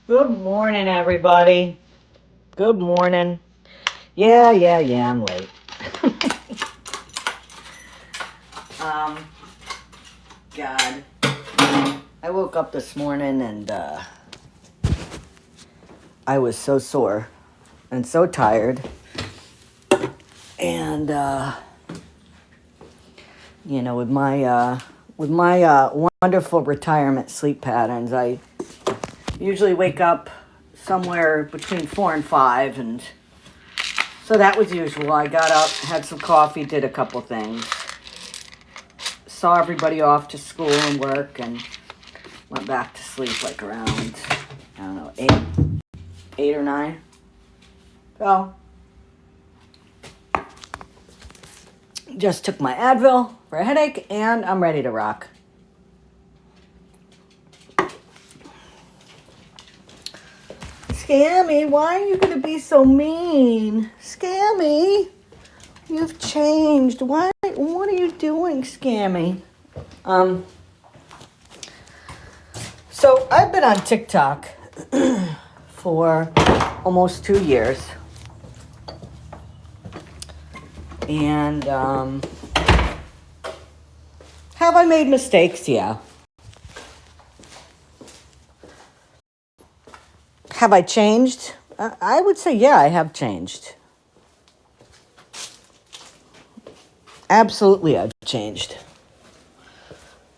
Good morning, everybody. Good morning. Yeah, I'm late. God. I woke up this morning and I was so sore and so tired. And, with my wonderful retirement sleep patterns, I usually wake up somewhere between 4 and 5, and so that was usual. I got up, had some coffee, did a couple things, saw everybody off to school and work, and went back to sleep like around, I don't know, 8 or 9. So, just took my Advil for a headache, and I'm ready to rock. Scammy, why are you going to be so mean? Scammy, you've changed. What are you doing, Scammy? So I've been on TikTok for almost 2 years. And have I made mistakes? Yeah. Have I changed? I would say, yeah, I have changed. Absolutely, I've changed.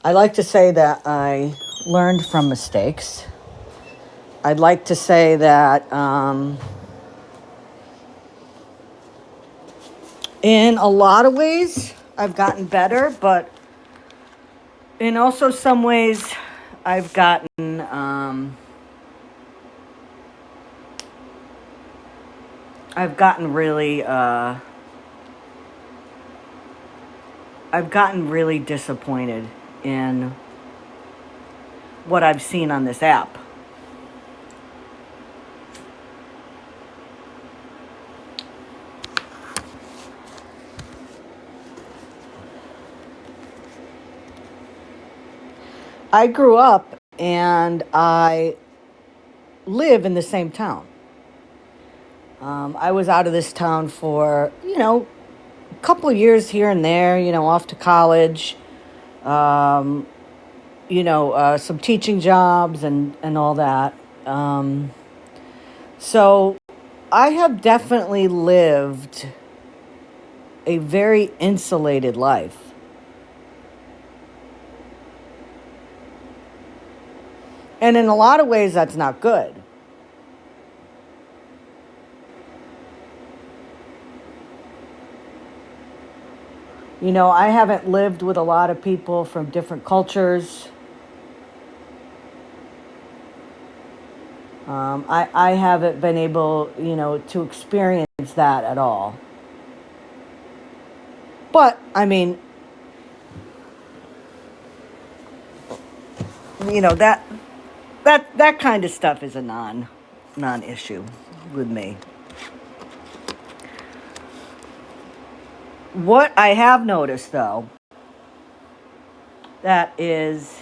I like to say that I learned from mistakes. I'd like to say that in a lot of ways, I've gotten better, but in also some ways, I've gotten really disappointed in what I've seen on this app. I grew up and I live in the same town. I was out of this town for, a couple of years here and there, off to college, some teaching jobs and all that. So I have definitely lived a very insulated life. And in a lot of ways, that's not good. You know, I haven't lived with a lot of people from different cultures. I haven't been able, you know, to experience that at all. But, I mean, you know, that kind of stuff is a non-issue with me. What I have noticed, though, that is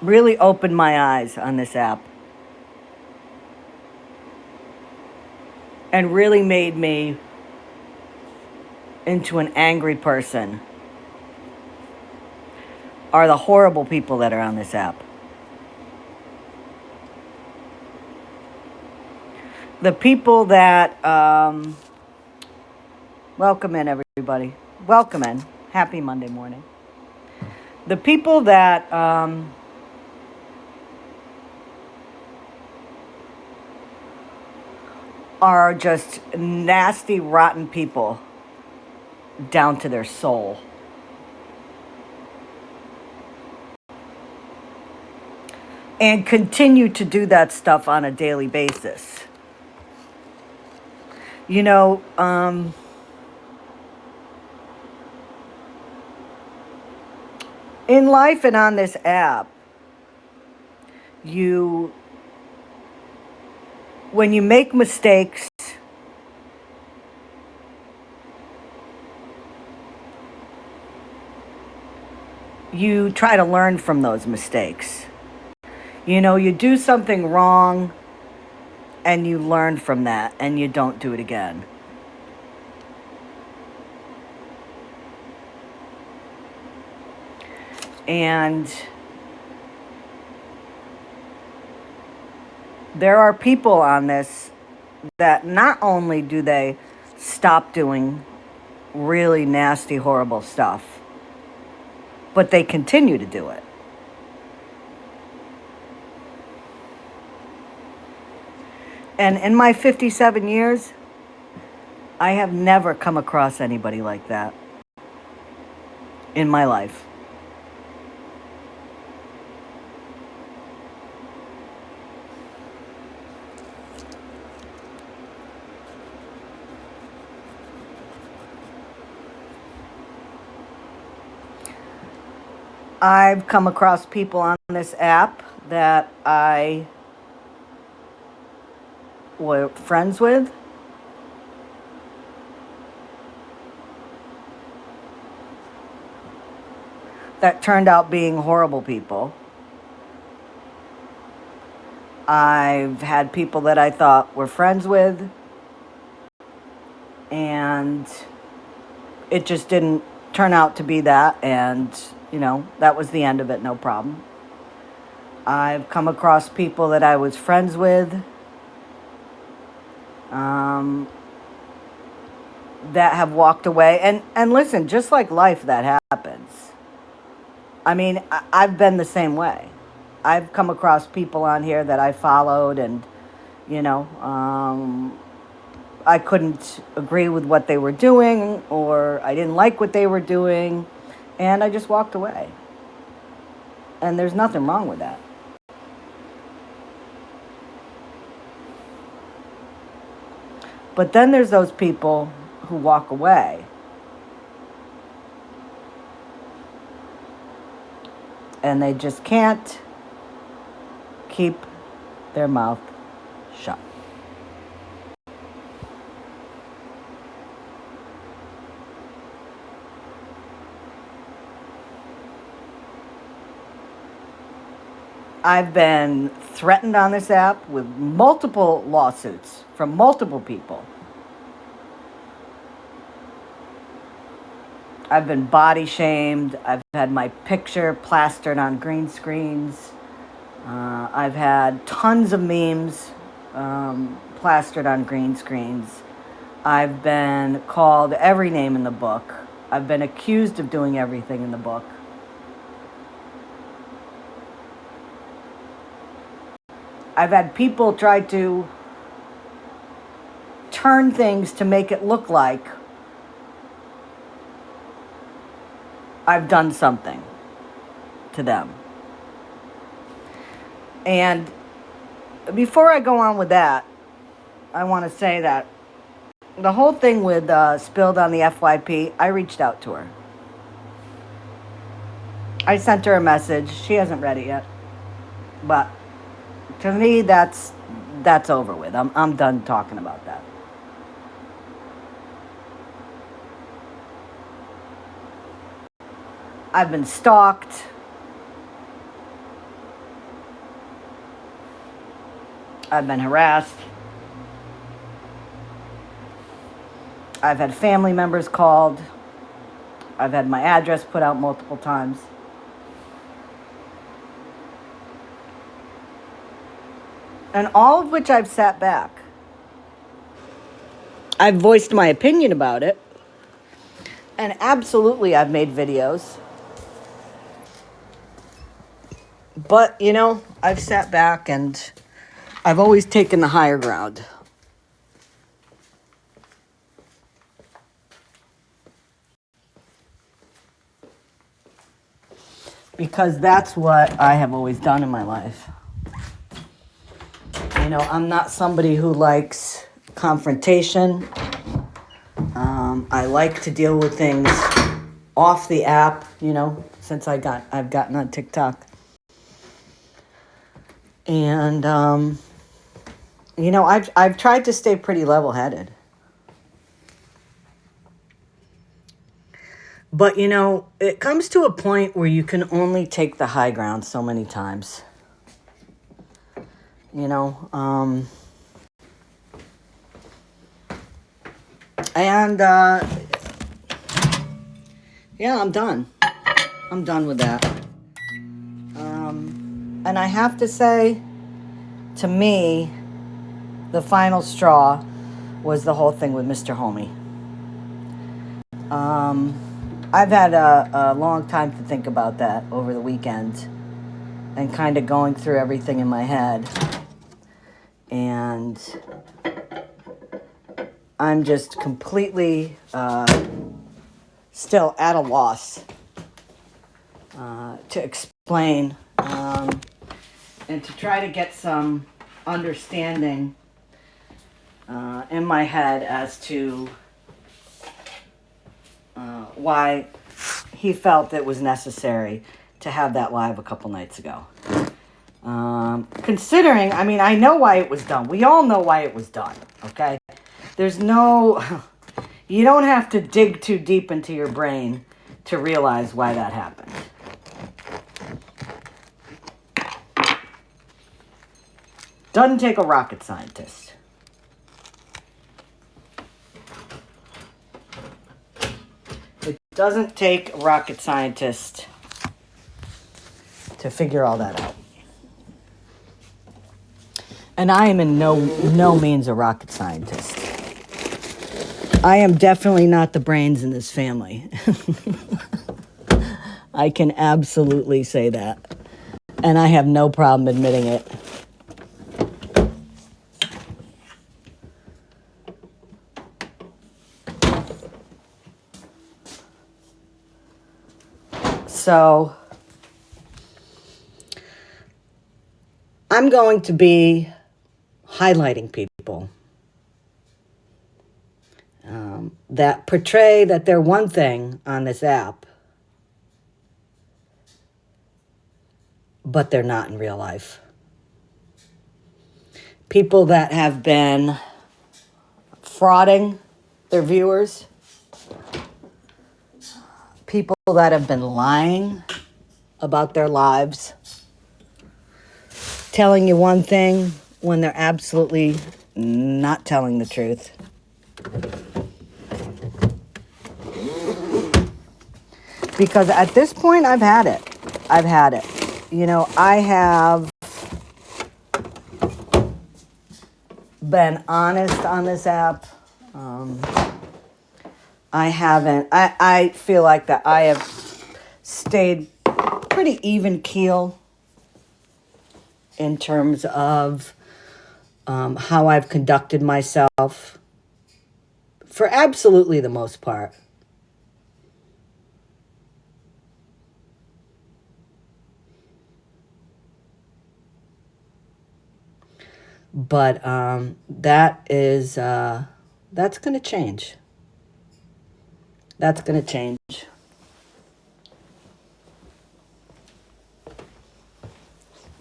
really opened my eyes on this app and really made me into an angry person are the horrible people that are on this app. The people that, welcome in, everybody. Welcome in. Happy Monday morning. The people that are just nasty, rotten people down to their soul. And continue to do that stuff on a daily basis. You know, in life and on this app, when you make mistakes, you try to learn from those mistakes. You know, you do something wrong and you learn from that and you don't do it again. And there are people on this that not only do they stop doing really nasty, horrible stuff, but they continue to do it. And in my 57 years, I have never come across anybody like that in my life. I've come across people on this app that I were friends with. That turned out being horrible people. I've had people that I thought were friends with, and it just didn't turn out to be that, and, you know, that was the end of it, no problem. I've come across people that I was friends with that have walked away. And listen, just like life, that happens. I mean, I've been the same way. I've come across people on here that I followed and, you know, I couldn't agree with what they were doing, or I didn't like what they were doing, and I just walked away. And there's nothing wrong with that. But then there's those people who walk away and they just can't keep their mouth shut. I've been threatened on this app with multiple lawsuits from multiple people. I've been body shamed. I've had my picture plastered on green screens. I've had tons of memes plastered on green screens. I've been called every name in the book. I've been accused of doing everything in the book. I've had people try to turn things to make it look like I've done something to them. And before I go on with that, I want to say that the whole thing with Spilled on the FYP, I reached out to her. I sent her a message. She hasn't read it yet. But to me, that's over with. I'm done talking about that. I've been stalked. I've been harassed. I've had family members called. I've had my address put out multiple times. And all of which I've sat back. I've voiced my opinion about it. And absolutely, I've made videos. But, you know, I've sat back and I've always taken the higher ground. Because that's what I have always done in my life. You know, I'm not somebody who likes confrontation. I like to deal with things off the app, you know, since I've gotten on TikTok. And, you know, I've tried to stay pretty level-headed. But, you know, it comes to a point where you can only take the high ground so many times. You know, and, yeah, I'm done. I'm done with that. And I have to say, to me, the final straw was the whole thing with Mr. Homie. I've had a long time to think about that over the weekend and kind of going through everything in my head. And I'm just completely still at a loss to explain and to try to get some understanding in my head as to why he felt it was necessary to have that live a couple nights ago. Considering, I mean, I know why it was done. We all know why it was done, okay? There's no, you don't have to dig too deep into your brain to realize why that happened. Doesn't take a rocket scientist. It doesn't take a rocket scientist to figure all that out. And I am in no means a rocket scientist. I am definitely not the brains in this family. I can absolutely say that. And I have no problem admitting it. So I'm going to be highlighting people that portray that they're one thing on this app, but they're not in real life. People that have been frauding their viewers. People that have been lying about their lives. Telling you one thing when they're absolutely not telling the truth. Because at this point, I've had it. I've had it. You know, I have been honest on this app. I haven't. I feel like that I have stayed pretty even keel in terms of how I've conducted myself for absolutely the most part. But that is, that's going to change. That's going to change.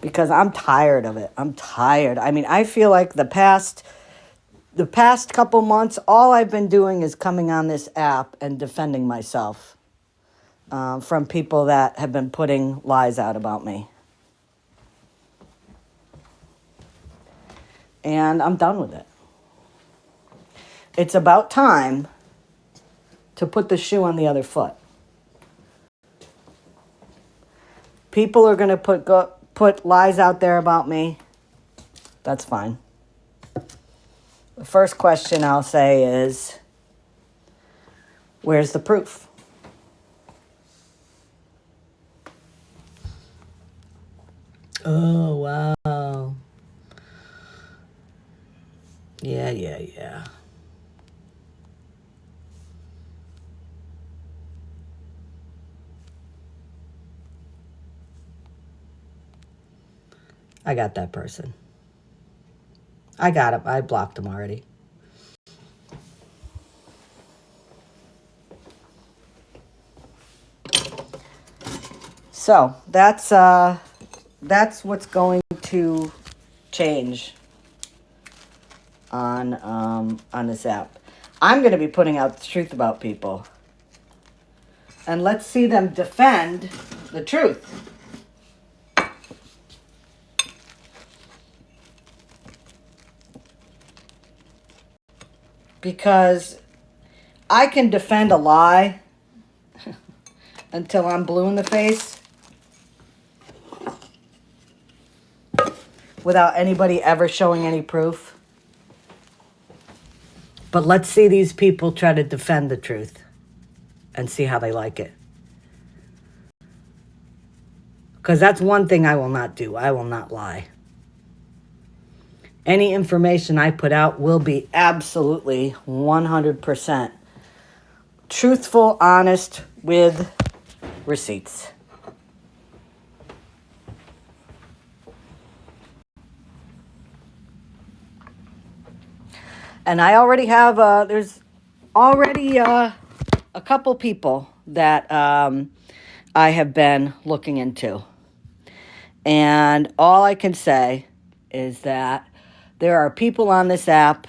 Because I'm tired of it. I'm tired. I mean, I feel like the past couple months, all I've been doing is coming on this app and defending myself from people that have been putting lies out about me. And I'm done with it. It's about time to put the shoe on the other foot. People are going to put lies out there about me. That's fine. The first question I'll say is, where's the proof? Oh, wow. Yeah. I got that person. I got him. I blocked him already. So that's what's going to change on this app. I'm going to be putting out the truth about people, and let's see them defend the truth. Because I can defend a lie until I'm blue in the face without anybody ever showing any proof. But let's see these people try to defend the truth and see how they like it. Because that's one thing I will not do. I will not lie. Any information I put out will be absolutely 100% truthful, honest, with receipts. And I already have, there's already a couple people that I have been looking into. And all I can say is that there are people on this app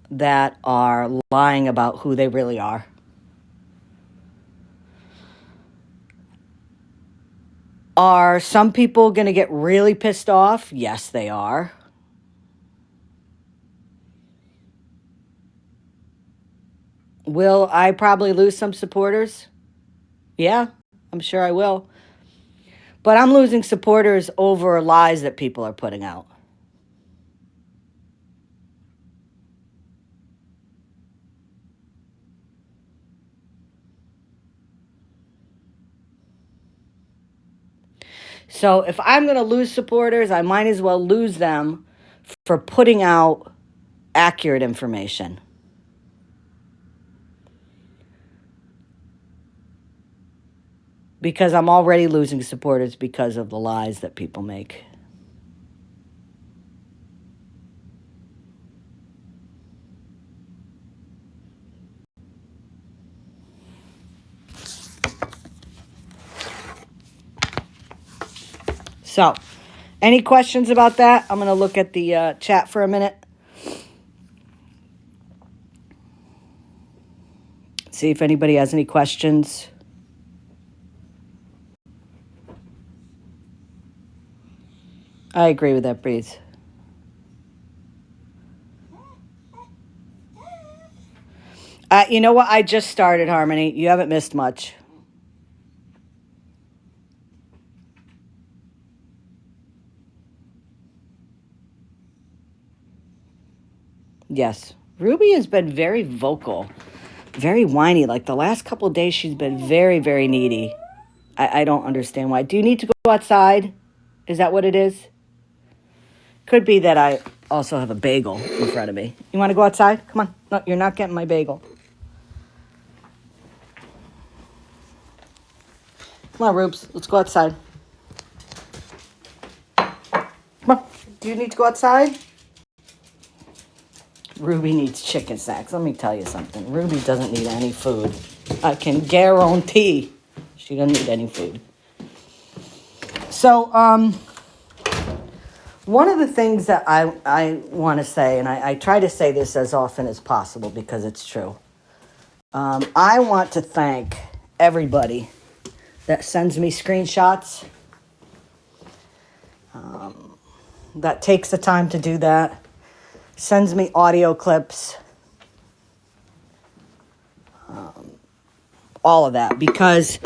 that are lying about who they really are. Are some people going to get really pissed off? Yes, they are. Will I probably lose some supporters? Yeah, I'm sure I will. But I'm losing supporters over lies that people are putting out. So if I'm going to lose supporters, I might as well lose them for putting out accurate information. Because I'm already losing supporters because of the lies that people make. So, any questions about that? I'm going to look at the chat for a minute. See if anybody has any questions. I agree with that, Breeze. You know what? I just started, Harmony. You haven't missed much. Yes. Ruby has been very vocal, very whiny. Like the last couple of days, she's been very, very needy. I don't understand why. Do you need to go outside? Is that what it is? Could be that I also have a bagel in front of me. You want to go outside? Come on. No, you're not getting my bagel. Come on, Rubes. Let's go outside. Come on. Do you need to go outside? Ruby needs chicken snacks. Let me tell you something. Ruby doesn't need any food. I can guarantee she doesn't need any food. So, one of the things that I want to say, and I try to say this as often as possible because it's true. I want to thank everybody that sends me screenshots, that takes the time to do that, sends me audio clips, all of that, because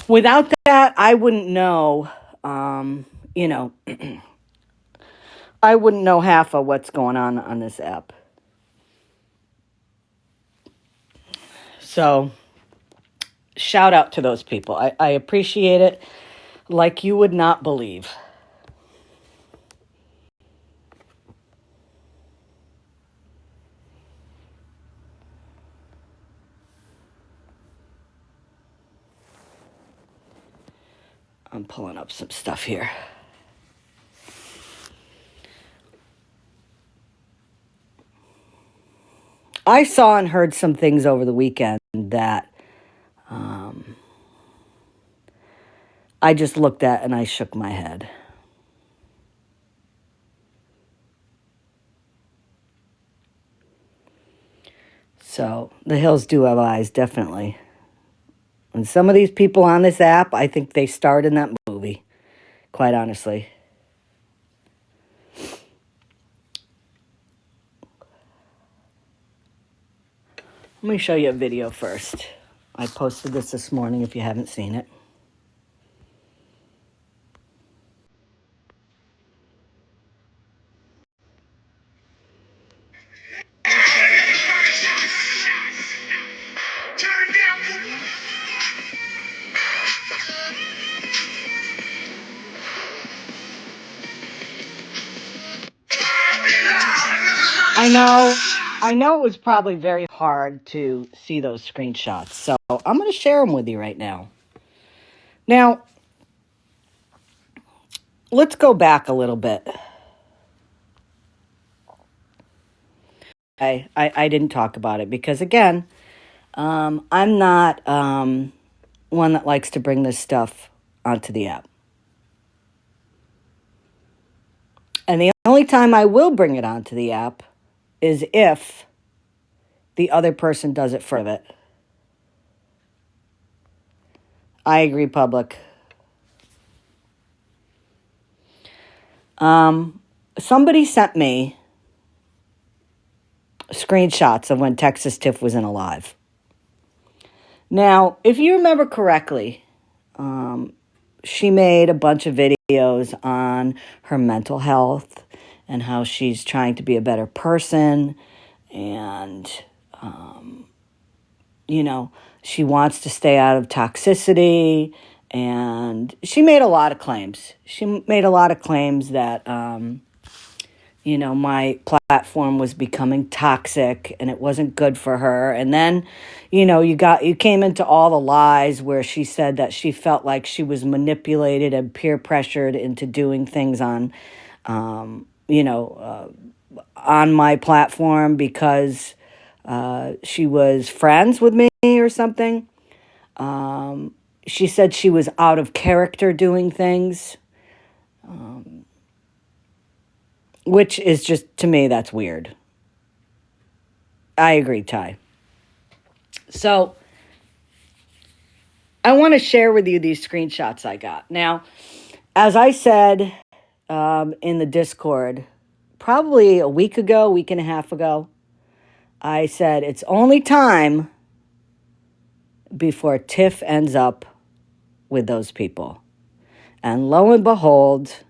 without that, I wouldn't know, I wouldn't know half of what's going on this app. So, shout out to those people. I appreciate it like you would not believe. I'm pulling up some stuff here. I saw and heard some things over the weekend that I just looked at and I shook my head. So the hills do have eyes, definitely. And some of these people on this app, I think they starred in that movie, quite honestly. Let me show you a video first. I posted this morning if you haven't seen it. I know it was probably very hard to see those screenshots, so I'm going to share them with you right now. Now, let's go back a little bit. I didn't talk about it because, again, I'm not one that likes to bring this stuff onto the app. And the only time I will bring it onto the app is if the other person does it for it. I agree, public. Somebody sent me screenshots of when Texas Tiff was in a live. Now, if you remember correctly, she made a bunch of videos on her mental health and how she's trying to be a better person, and she wants to stay out of toxicity, and she made a lot of claims. She made a lot of claims that my platform was becoming toxic and it wasn't good for her. And then, you came into all the lies where she said that she felt like she was manipulated and peer pressured into doing things on my platform because she was friends with me or something. She said she was out of character doing things. Which is just, to me, that's weird. I agree, Ty. So, I want to share with you these screenshots I got. Now, as I said in the Discord, probably a week and a half ago, I said it's only time before Tiff ends up with those people. And lo and behold,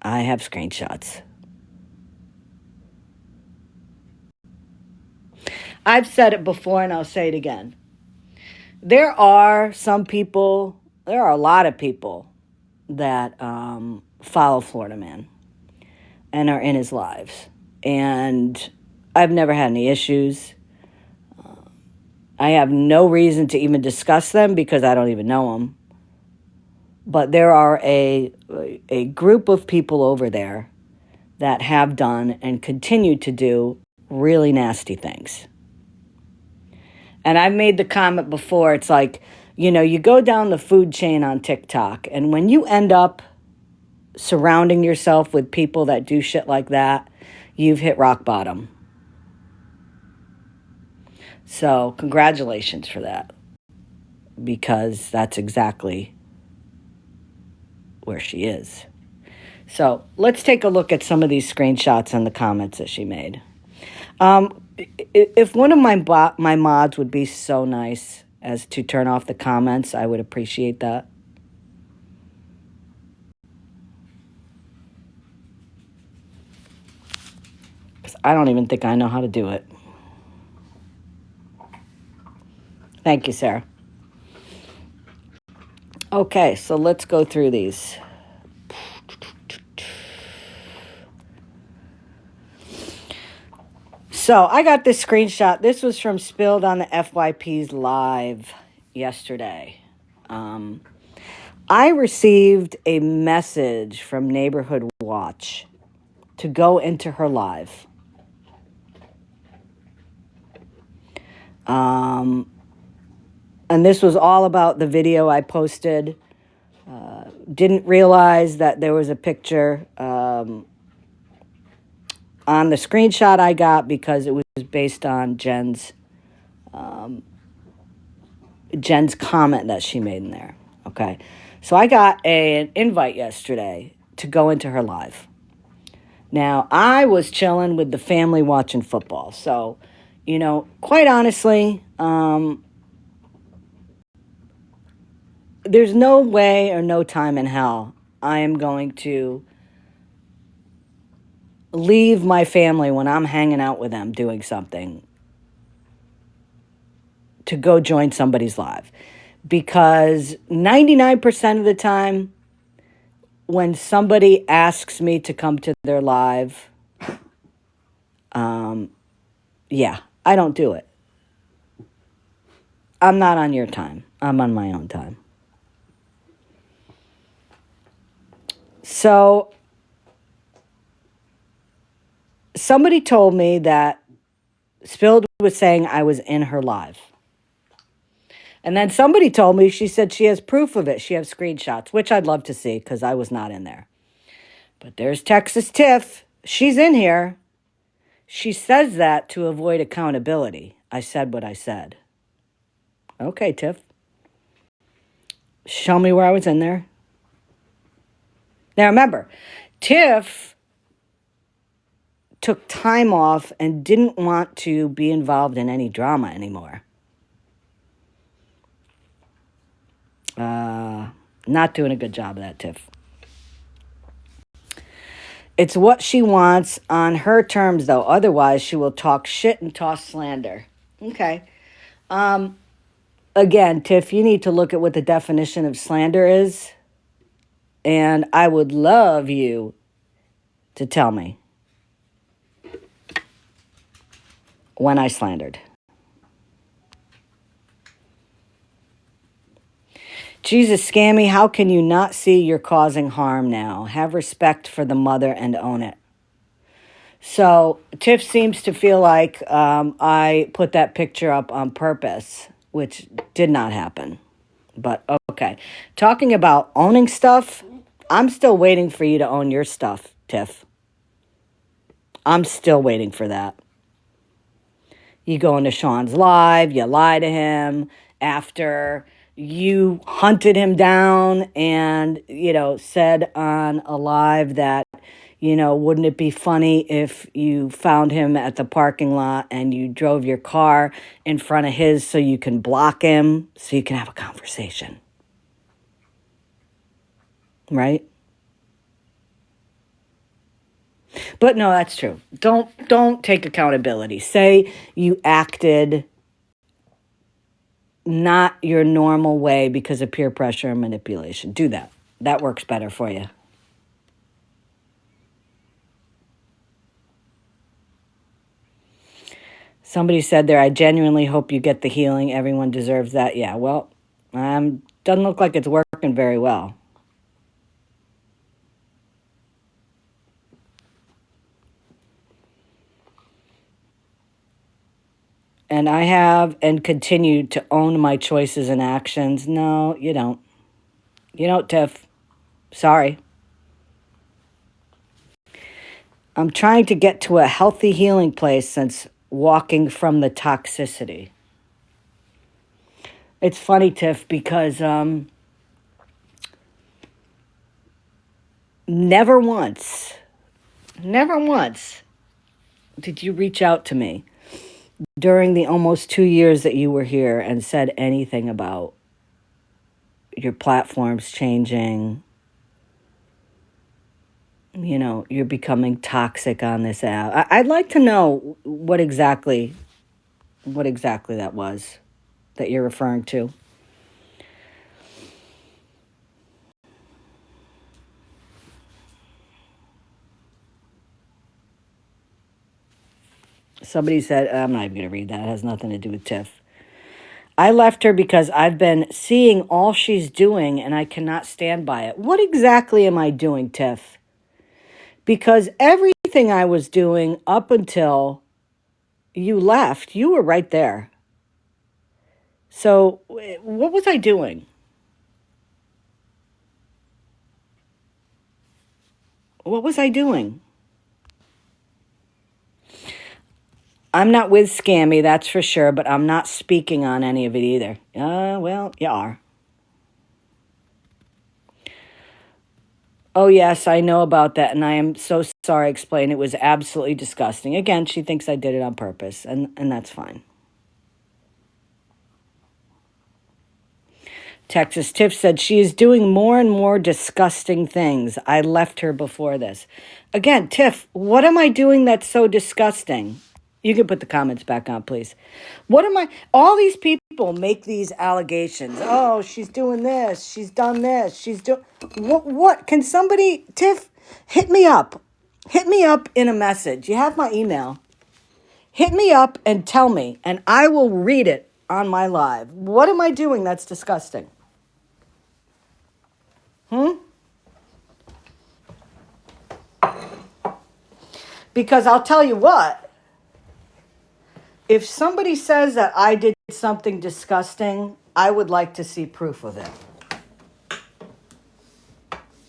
I have screenshots. I've said it before and I'll say it again. There are a lot of people that follow Florida Man and are in his lives. And I've never had any issues. I have no reason to even discuss them because I don't even know them. But there are a group of people over there that have done and continue to do really nasty things. And I've made the comment before, it's like, you go down the food chain on TikTok, and when you end up surrounding yourself with people that do shit like that, you've hit rock bottom. So congratulations for that, because that's exactly where she is. So let's take a look at some of these screenshots and the comments that she made. If one of my mods would be so nice as to turn off the comments, I would appreciate that. Because I don't even think I know how to do it. Thank you, Sarah. Okay, so let's go through these. So I got this screenshot. This was from Spilled on the FYP's live yesterday. I received a message from Neighborhood Watch to go into her live. And this was all about the video I posted. Didn't realize that there was a picture on the screenshot I got, because it was based on Jen's comment that she made in there. Okay. So I got an invite yesterday to go into her live. Now, I was chilling with the family watching football. So, quite honestly, there's no way or no time in hell I am going to leave my family when I'm hanging out with them doing something to go join somebody's live. Because 99% of the time, when somebody asks me to come to their live, yeah, I don't do it. I'm not on your time. I'm on my own time. So somebody told me that Spilled was saying I was in her live. And then somebody told me, she said she has proof of it. She has screenshots, which I'd love to see, because I was not in there. But there's Texas Tiff. She's in here. She says that to avoid accountability. I said what I said. Okay, Tiff. Show me where I was in there. Now remember, Tiff took time off and didn't want to be involved in any drama anymore. Not doing a good job of that, Tiff. It's what she wants on her terms, though. Otherwise, she will talk shit and toss slander. Okay. Again, Tiff, you need to look at what the definition of slander is. And I would love you to tell me when I slandered. Jesus, Scammy, how can you not see you're causing harm now? Have respect for the mother and own it. So Tiff seems to feel like I put that picture up on purpose, which did not happen. But okay. Talking about owning stuff, I'm still waiting for you to own your stuff, Tiff. I'm still waiting for that. You go into Sean's live, you lie to him after you hunted him down and, said on a live that, wouldn't it be funny if you found him at the parking lot and you drove your car in front of his so you can block him, so you can have a conversation. Right? But no, that's true. Don't take accountability. Say you acted not your normal way because of peer pressure and manipulation. Do that. That works better for you. Somebody said there, I genuinely hope you get the healing. Everyone deserves that. Yeah, well, doesn't look like it's working very well. And I have and continue to own my choices and actions. No, you don't. You don't, Tiff. Sorry. I'm trying to get to a healthy healing place since walking from the toxicity. It's funny, Tiff, because never once did you reach out to me during the almost 2 years that you were here and said anything about your platforms changing. You know, you're becoming toxic on this app. I'd like to know what exactly that was that you're referring to. Somebody said, I'm not even going to read that. It has nothing to do with Tiff. I left her because I've been seeing all she's doing and I cannot stand by it. What exactly am I doing, Tiff? Because everything I was doing up until you left, you were right there. So what was I doing? What was I doing? I'm not with Scammy, that's for sure, but I'm not speaking on any of it either. Well, you are. Oh, yes, I know about that, and I am so sorry. Explain. It was absolutely disgusting. Again, she thinks I did it on purpose, and that's fine. Texas Tiff said she is doing more and more disgusting things. I left her before this. Again, Tiff, what am I doing that's so disgusting? You can put the comments back on, please. What am I... All these people make these allegations. Oh, she's doing this. She's done this. She's doing... What? Can somebody... Tiff, hit me up. Hit me up in a message. You have my email. Hit me up and tell me, and I will read it on my live. What am I doing that's disgusting? Because I'll tell you what. If somebody says that I did something disgusting, I would like to see proof of it.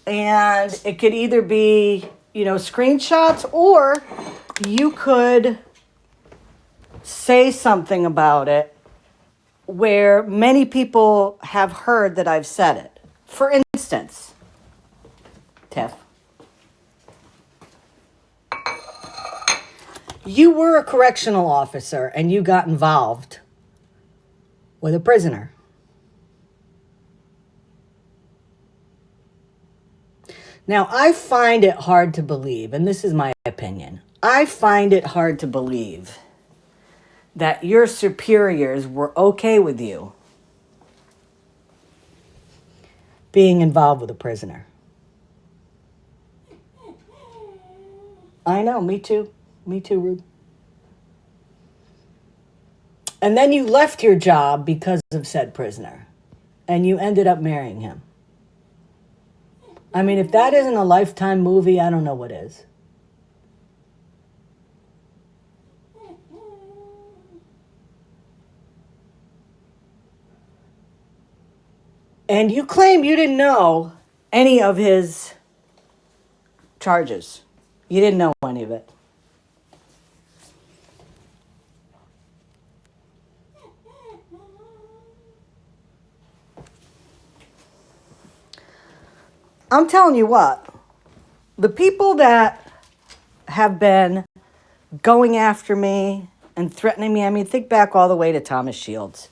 And it could either be, screenshots, or you could say something about it where many people have heard that I've said it. For instance, Tiff, you were a correctional officer and you got involved with a prisoner. Now, I find it hard to believe, and this is my opinion, I find it hard to believe that your superiors were okay with you being involved with a prisoner. I know, me too. Me too, Rude. And then you left your job because of said prisoner, and you ended up marrying him. I mean, if that isn't a Lifetime movie, I don't know what is. And you claim you didn't know any of his charges. You didn't know any of it. I'm telling you what, the people that have been going after me and threatening me, I mean, think back all the way to Thomas Shields.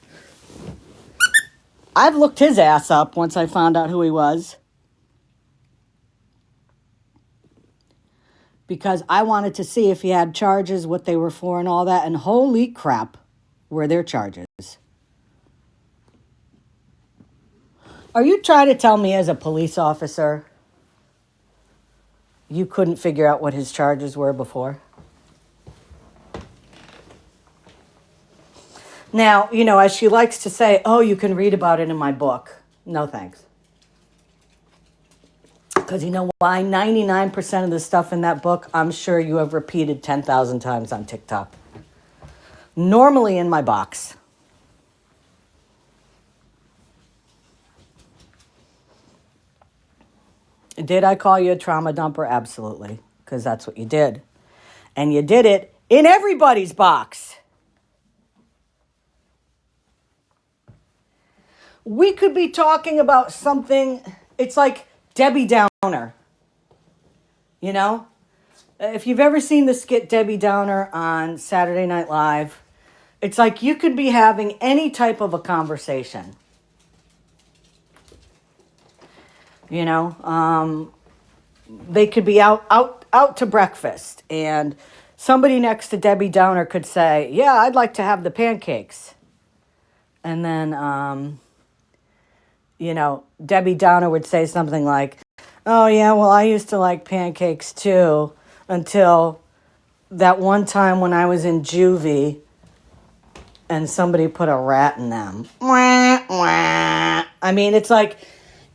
I've looked his ass up once I found out who he was, because I wanted to see if he had charges, what they were for, and all that, and holy crap, were there charges. Are you trying to tell me as a police officer you couldn't figure out what his charges were before? Now, as she likes to say, oh, you can read about it in my book. No, thanks. Because you know why? 99% of the stuff in that book, I'm sure you have repeated 10,000 times on TikTok. normally in my box. Did I call you a trauma dumper? Absolutely, because that's what you did. And you did it in everybody's box. We could be talking about something, it's like Debbie Downer. You know? If you've ever seen the skit Debbie Downer on Saturday Night Live, it's like you could be having any type of a conversation. You know? They could be out to breakfast, and somebody next to Debbie Downer could say, yeah, I'd like to have the pancakes. And then, you know, Debbie Downer would say something like, oh, yeah, well, I used to like pancakes too, until that one time when I was in juvie and somebody put a rat in them. Wah, wah. I mean, it's like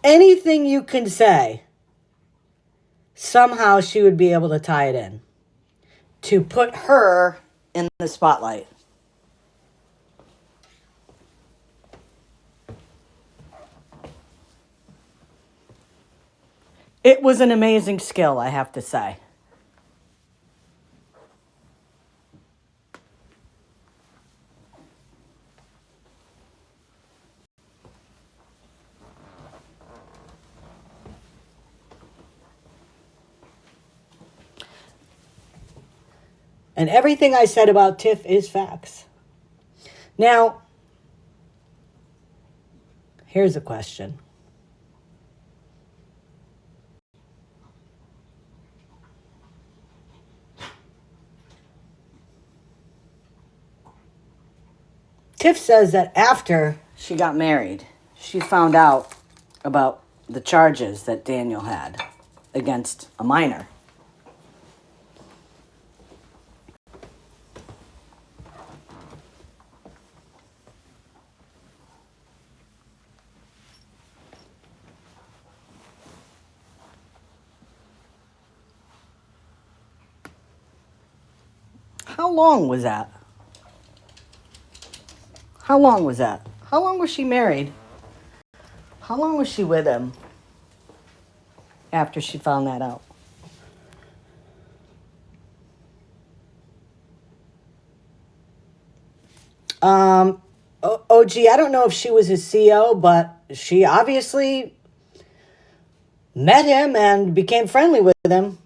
anything you can say, somehow she would be able to tie it in to put her in the spotlight. It was an amazing skill, I have to say. And everything I said about Tiff is facts. Now, here's a question. Tiff says that after she got married, she found out about the charges that Daniel had against a minor. How long was that? How long was that? How long was she married? How long was she with him after she found that out? OG, I don't know if she was his CO, but she obviously met him and became friendly with him.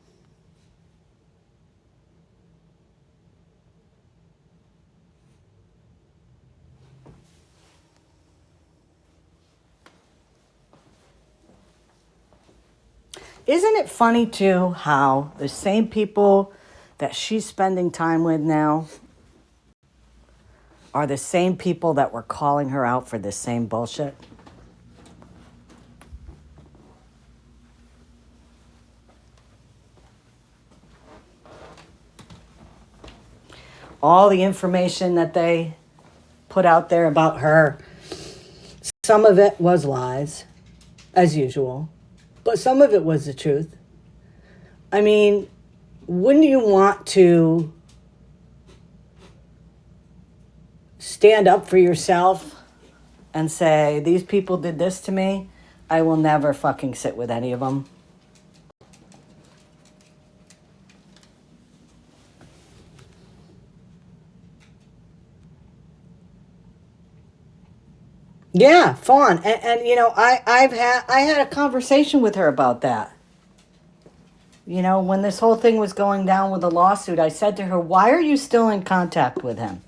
Isn't it funny, too, how the same people that she's spending time with now are the same people that were calling her out for this same bullshit? All the information that they put out there about her, some of it was lies, as usual, but some of it was the truth. I mean, wouldn't you want to stand up for yourself and say, these people did this to me, I will never fucking sit with any of them? Yeah, Fawn. And you know, I had a conversation with her about that. You know, when this whole thing was going down with the lawsuit, I said to her, why are you still in contact with him?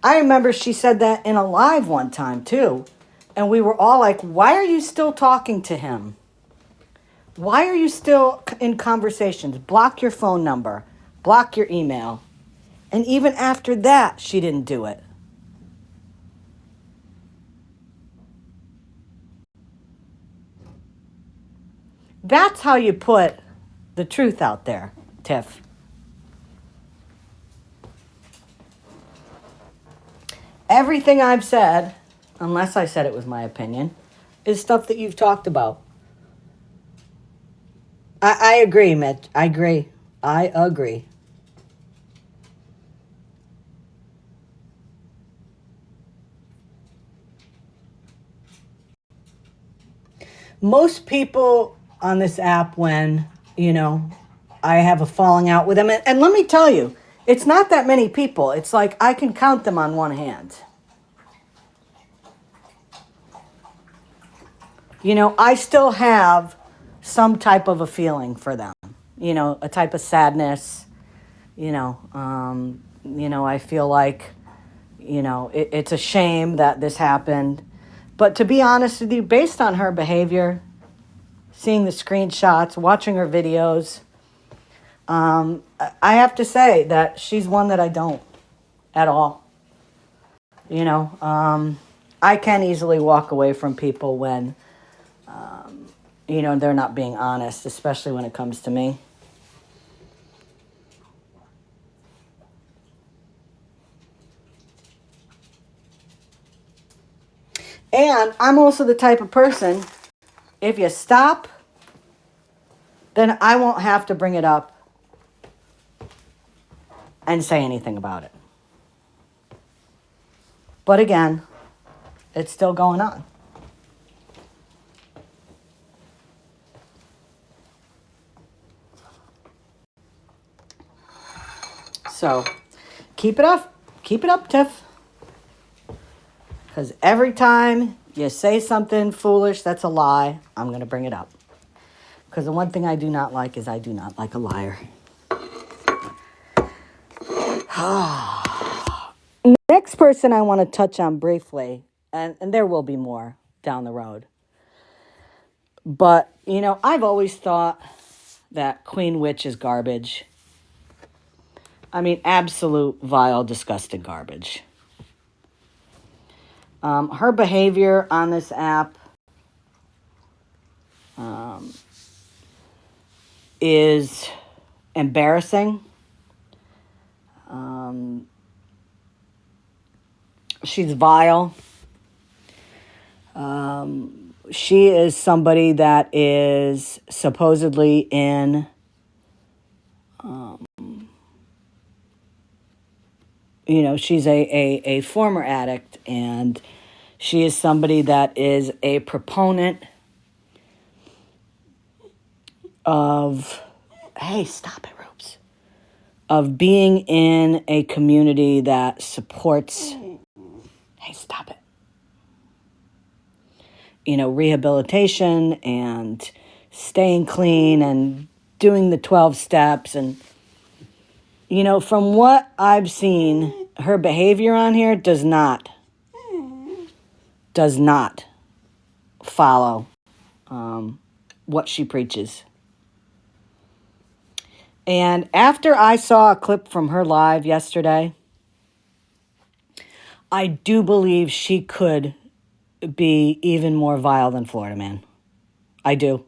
I remember she said that in a live one time, too. And we were all like, why are you still talking to him? Why are you still in conversations? Block your phone number. Block your email. And even after that, she didn't do it. That's how you put the truth out there, Tiff. Everything I've said, unless I said it was my opinion, is stuff that you've talked about. I agree, Mitch. I agree. Most people on this app, when, I have a falling out with them, and let me tell you, it's not that many people. It's like I can count them on one hand. I still have some type of a feeling for them, a type of sadness, I feel like, it's a shame that this happened. But to be honest with you, based on her behavior, seeing the screenshots, watching her videos, I have to say that she's one that I don't at all. I can easily walk away from people when, they're not being honest, especially when it comes to me. And I'm also the type of person, if you stop, then I won't have to bring it up and say anything about it. But again, it's still going on. So, keep it up. Keep it up, Tiff. Because every time you say something foolish that's a lie, I'm going to bring it up. Because the one thing I do not like is I do not like a liar. Next person I want to touch on briefly, and there will be more down the road. But, I've always thought that Queen Witch is garbage. I mean, absolute, vile, disgusting garbage. Her behavior on this app is embarrassing. She's vile. She is somebody that is supposedly in she's a former addict, and she is somebody that is a proponent of, hey, stop it, Ropes, of being in a community that supports, hey, stop it, rehabilitation and staying clean and doing the 12 steps. And, from what I've seen, her behavior on here does not follow what she preaches. And after I saw a clip from her live yesterday, I do believe she could be even more vile than Florida Man. I do.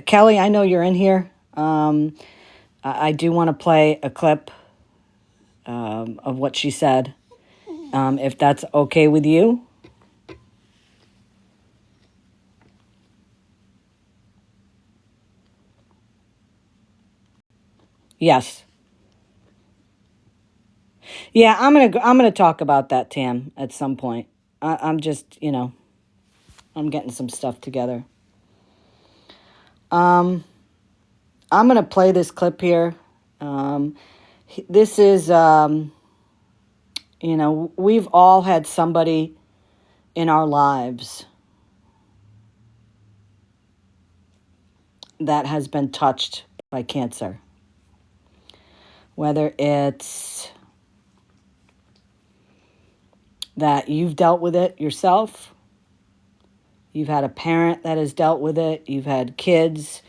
Kelly, I know you're in here. I do want to play a clip of what she said, if that's okay with you. Yes. Yeah, I'm gonna talk about that, Tam, at some point. I'm just, I'm getting some stuff together. I'm gonna play this clip here. This is, we've all had somebody in our lives that has been touched by cancer. Whether it's that you've dealt with it yourself, you've had a parent that has dealt with it, you've had kids,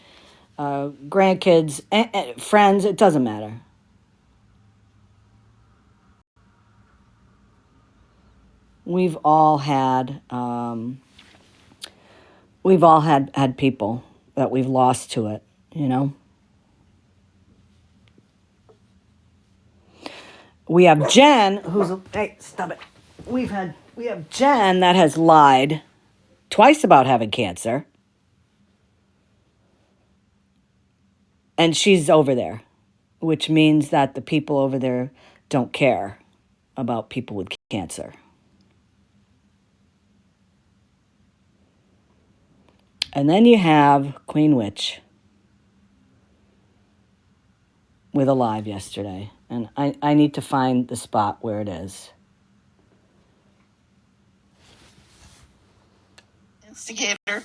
grandkids, friends, it doesn't matter. We've all had people that we've lost to it, We have Jen, hey, stop it. We have Jen that has lied twice about having cancer. And she's over there, which means that the people over there don't care. about people with cancer. And then you have Queen Witch with a live yesterday. And I need to find the spot where it is. Instigator. I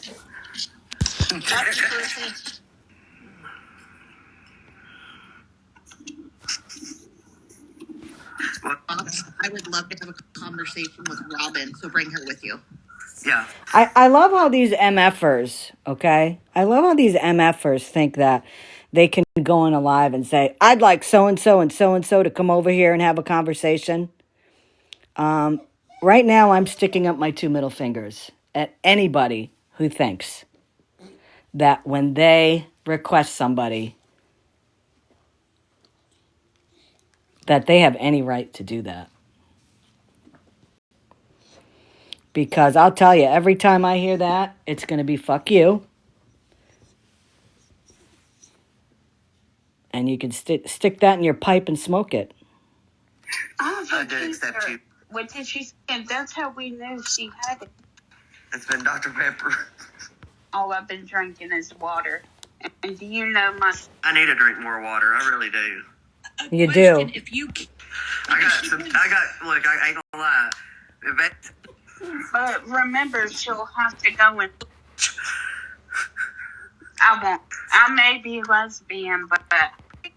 would love to have a conversation with Robin, so bring her with you. Yeah. I love how these MFers, okay? I love how these MFers think that they can go in a live and say, I'd like so-and-so and so-and-so to come over here and have a conversation. Right now, I'm sticking up my 2 middle fingers at anybody who thinks that when they request somebody, that they have any right to do that. Because I'll tell you, every time I hear that, it's going to be fuck you. And you can stick that in your pipe and smoke it. I did accept you. What did she say? That's how we knew she had it. It's been Dr. Pepper. All I've been drinking is water. And do you know my... I need to drink more water. I really do. You do. If you... Look, I ain't gonna lie. But remember, she'll have to go and... I won't. I may be lesbian, but...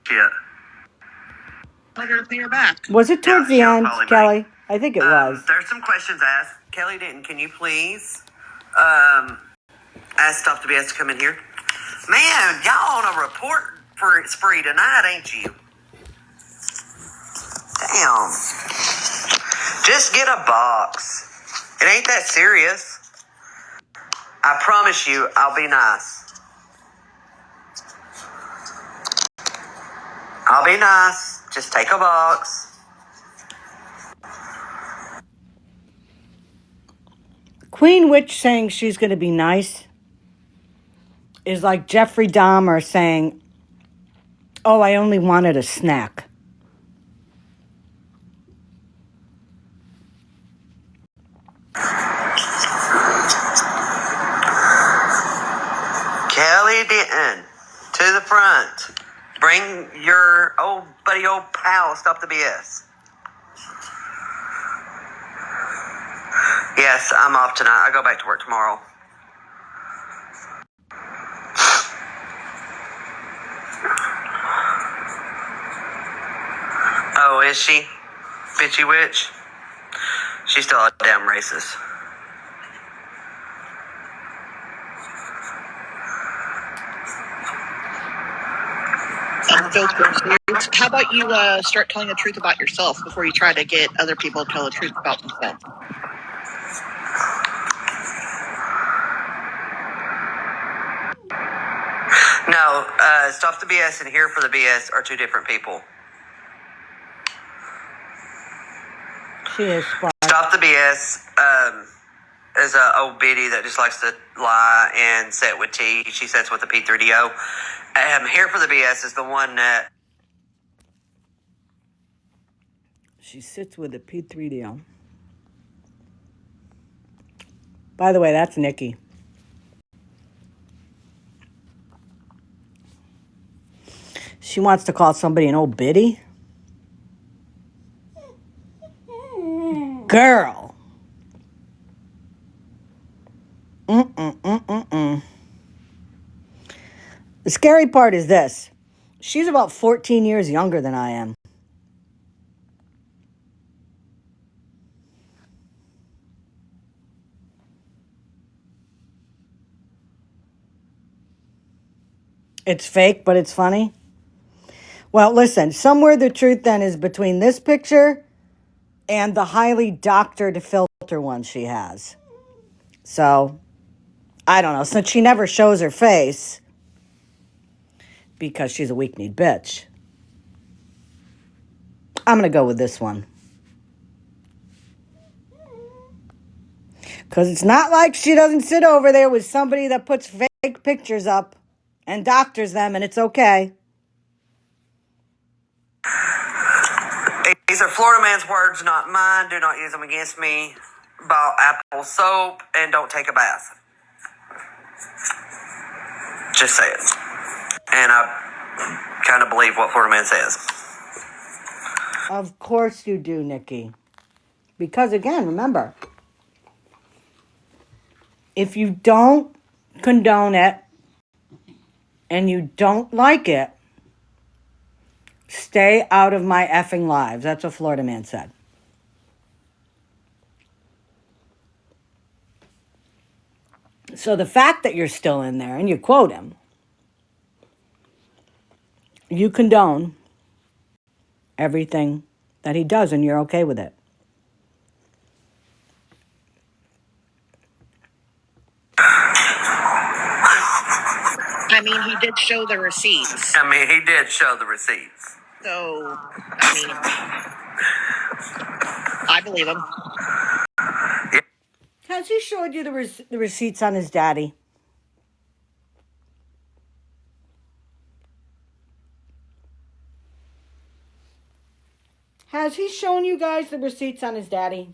Yeah. Let her clear back. Was it towards the end, Kelly? I think it was. There's some questions asked. Kelly didn't. Can you please ask Stop the BS to come in here? Man, y'all on a report for spree tonight, ain't you? Damn. Just get a box. It ain't that serious. I promise you, I'll be nice. I'll be nice. Just take a box. Queen Witch saying she's going to be nice is like Jeffrey Dahmer saying, oh, I only wanted a snack. Kelly Denton, to the front. Bring your old buddy, old pal, Stop the BS. Yes, I'm off tonight. I go back to work tomorrow. Oh, is she? Bitchy witch? She's still a damn racist. How about you start telling the truth about yourself before you try to get other people to tell the truth about themselves? No, Stop the BS and Here for the BS are two different people. She is smart. Stop the BS is a old biddy that just likes to lie and sit with T. She sits with the P3DO. Here for the BS is the one that... She sits with the P3DO. By the way, that's Nikki. She wants to call somebody an old biddy. Girl. The scary part is this. She's about 14 years younger than I am. It's fake, but it's funny. Well, listen, somewhere the truth then is between this picture and the highly doctored filter one she has. So, I don't know. Since she never shows her face, because she's a weak-kneed bitch, I'm going to go with this one. Because it's not like she doesn't sit over there with somebody that puts fake pictures up and doctors them, and it's okay. These are Florida man's words, not mine. Do not use them against me. Bought apple soap and don't take a bath. Just say it. And I kind of believe what Florida man says. Of course you do, Nikki. Because again, remember, if you don't condone it and you don't like it, stay out of my effing lives. That's what Florida man said. So the fact that you're still in there and you quote him, you condone everything that he does and you're okay with it. I mean, he did show the receipts. I mean, he did show the receipts. So, I mean, I believe him. Has he showed you the receipts on his daddy? Has he shown you guys the receipts on his daddy?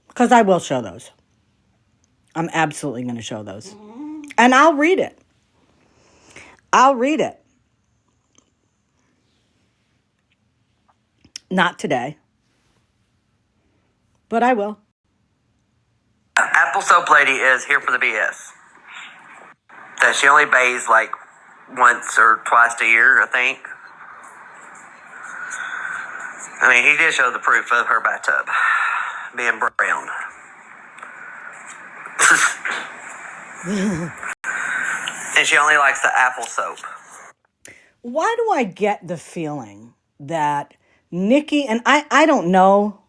Because I will show those. I'm absolutely going to show those. And I'll read it. I'll read it. Not today. But I will. Apple soap lady is here for the BS. That she only bathes like once or twice a year, I think. I mean, he did show the proof of her bathtub being brown. And she only likes the apple soap. Why do I get the feeling that Nikki, and I don't know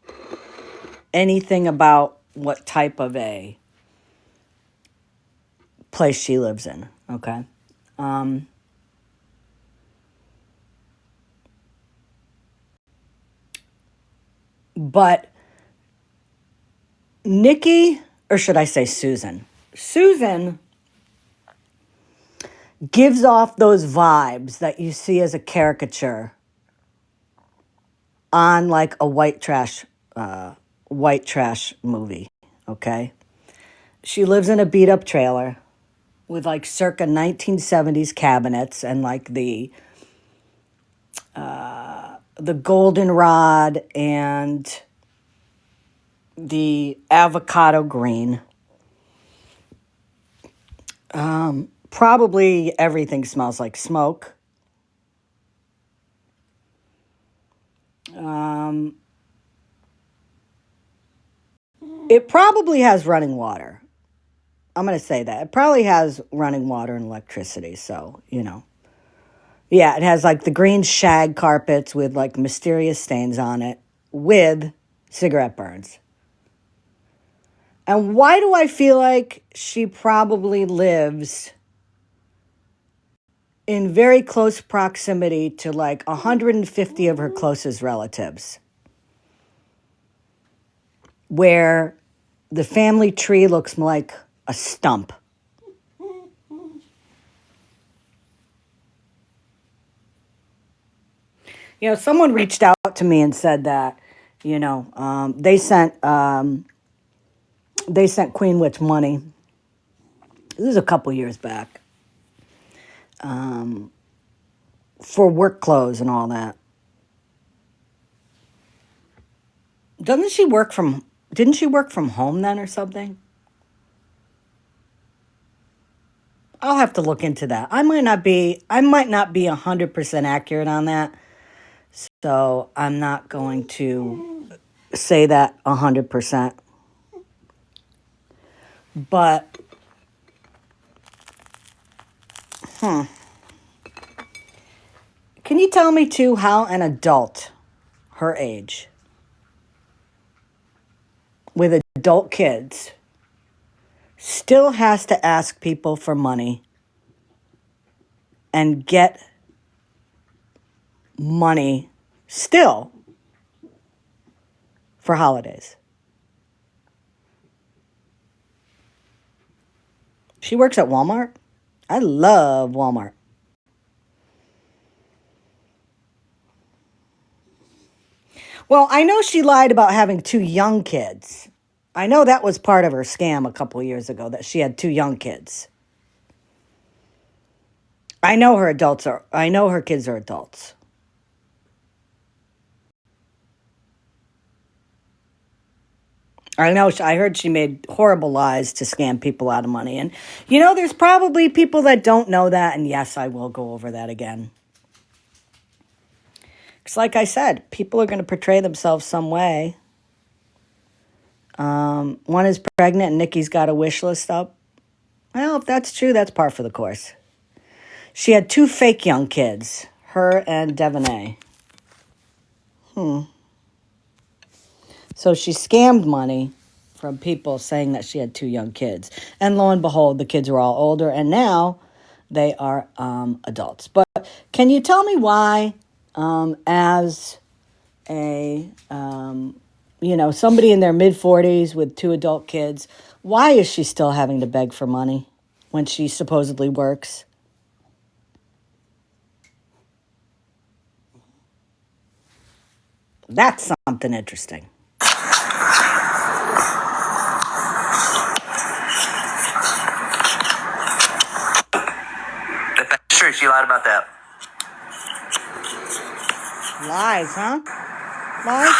anything about what type of a place she lives in, okay? But Nikki, or should I say Susan? Susan gives off those vibes that you see as a caricature on like a white trash movie, okay? She lives in a beat up trailer with like circa 1970s cabinets and like the goldenrod and the avocado green. Probably everything smells like smoke. It probably has running water. I'm going to say that. It probably has running water and electricity, so, you know. Yeah, it has like the green shag carpets with like mysterious stains on it with cigarette burns. And why do I feel like she probably lives in very close proximity to like 150 of her closest relatives, where the family tree looks like a stump? You know, someone reached out to me and said that, you know, they sent Queen Witch money. This is a couple years back. For work clothes and all that. Didn't she work from home then or something? I'll have to look into that. I might not be 100% accurate on that. So I'm not going to say that 100%. But can you tell me too how an adult her age with adult kids still has to ask people for money and get money still for holidays? She works at Walmart. I love Walmart. Well, I know she lied about having 2 young kids. I know that was part of her scam a couple of years ago, that she had 2 young kids. I know her kids are adults. I heard she made horrible lies to scam people out of money. And, there's probably people that don't know that. And yes, I will go over that again. Because like I said, people are going to portray themselves some way. One is pregnant and Nikki's got a wish list up. Well, if that's true, that's par for the course. She had 2 fake young kids, her and Devaney. So she scammed money from people saying that she had 2 young kids. And lo and behold, the kids were all older, and now they are adults. But can you tell me why, as a, somebody in their mid-40s with 2 adult kids, why is she still having to beg for money when she supposedly works? That's something interesting. If that's true, she lied about that. Lies, huh? Lies?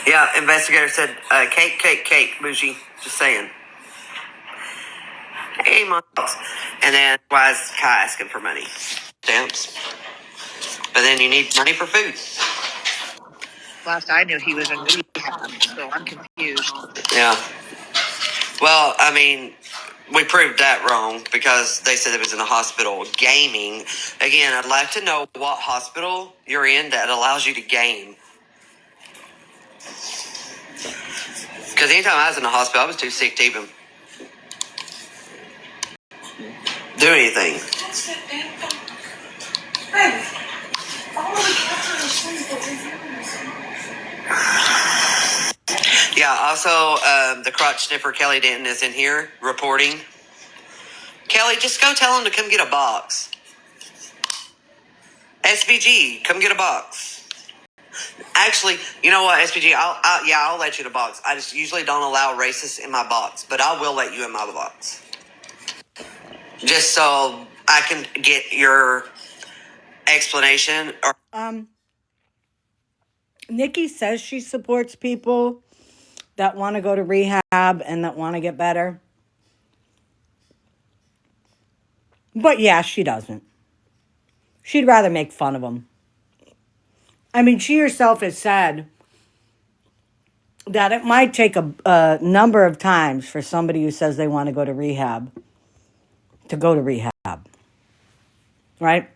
Yeah, investigator said, cake, bougie. Just saying. Hey, Mom. And then why is Kai asking for money? Stamps. But then you need money for food. Last I knew, he was in rehab, so I'm confused. Yeah. Well, I mean, we proved that wrong because they said it was in a hospital gaming. Again, I'd like to know what hospital you're in that allows you to game. Because anytime I was in the hospital, I was too sick to even do anything. Yeah, also, the crotch sniffer Kelly Denton is in here reporting. Kelly, just go tell him to come get a box. SVG, come get a box. Actually, you know what, SVG, I'll let you in a box. I just usually don't allow racists in my box, but I will let you in my box. Just so I can get your explanation. Nikki says she supports people that want to go to rehab and that want to get better. But yeah, she doesn't. She'd rather make fun of them. I mean, she herself has said that it might take a number of times for somebody who says they want to go to rehab to go to rehab. Right?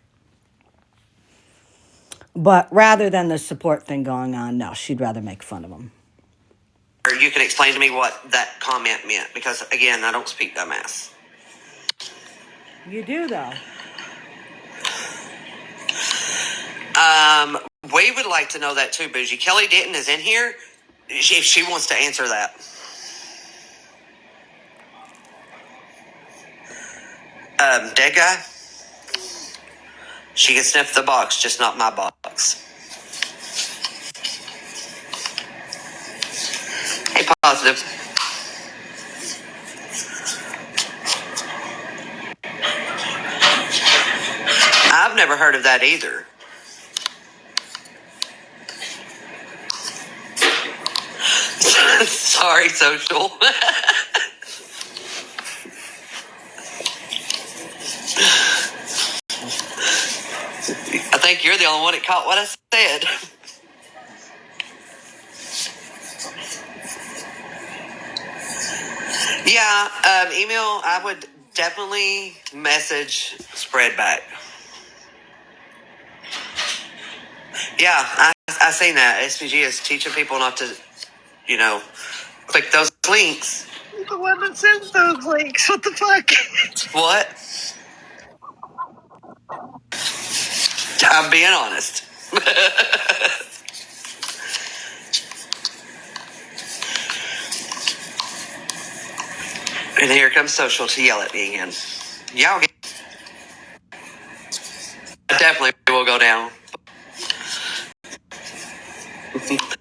But rather than the support thing going on, no, she'd rather make fun of them. Or you can explain to me what that comment meant, because again, I don't speak dumbass. You do, though. We would like to know that too, Bougie. Kelly Denton is in here. If she wants to answer that. Dead guy? She can sniff the box, just not my box. Hey, positive. I've never heard of that either. Sorry, social. I think you're the only one that caught what I said. Yeah, email, I would definitely message Spreadback. Yeah, I seen that. SPG is teaching people not to, click those links. The one that sends those links. What the fuck? What? I'm being honest. And here comes social to yell at me again. Y'all get. I definitely will go down.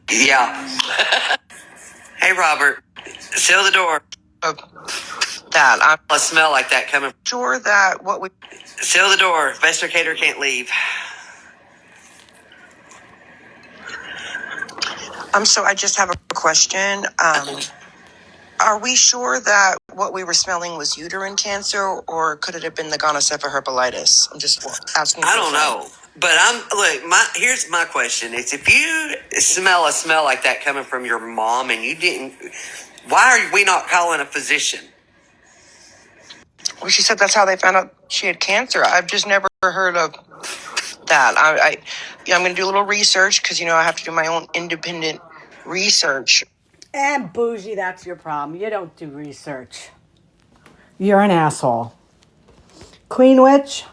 Yeah. Hey, Robert. Seal the door. That I smell like that coming. Sure that what we seal the door. Investigator can't leave. So I just have a question. Are we sure that what we were smelling was uterine cancer, or could it have been the gonorrhea herpelitis? I'm just asking. I don't know, but here's my question: It's if you smell a smell like that coming from your mom and you didn't, why are we not calling a physician? Well, she said that's how they found out she had cancer. I've just never heard of that. I'm going to do a little research because I have to do my own independent research. And bougie, that's your problem. You don't do research. You're an asshole. Queen Witch,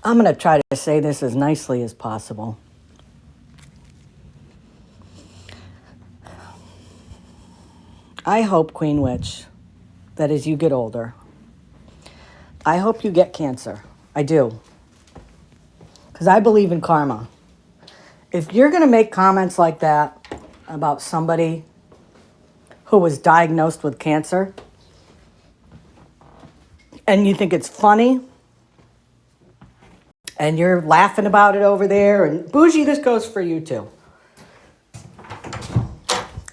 I'm going to try to say this as nicely as possible. I hope, Queen Witch, that as you get older, I hope you get cancer. I do. Because I believe in karma. If you're going to make comments like that about somebody who was diagnosed with cancer, and you think it's funny, and you're laughing about it over there, and bougie, this goes for you too.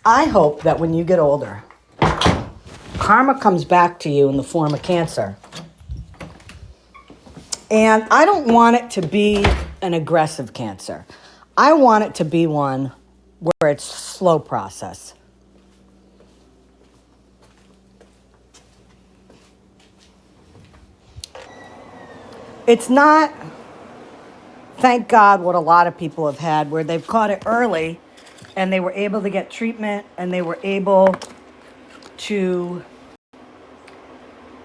I hope that when you get older, karma comes back to you in the form of cancer. And I don't want it to be an aggressive cancer. I want it to be one where it's slow process. It's not, thank God, what a lot of people have had, where they've caught it early and they were able to get treatment and they were able to,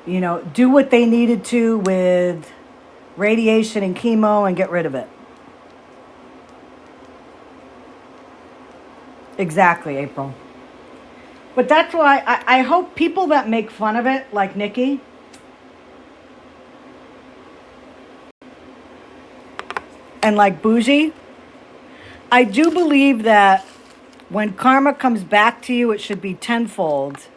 do what they needed to with radiation and chemo and get rid of it. Exactly, April. But that's why I hope people that make fun of it, like Nikki, and like Bougie, I do believe that when karma comes back to you, it should be tenfold.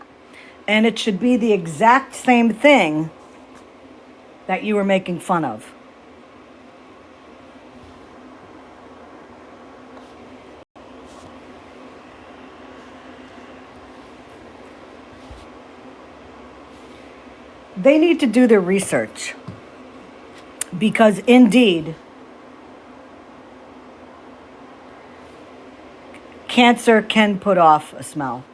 And it should be the exact same thing that you were making fun of. They need to do their research. Because indeed, cancer can put off a smell.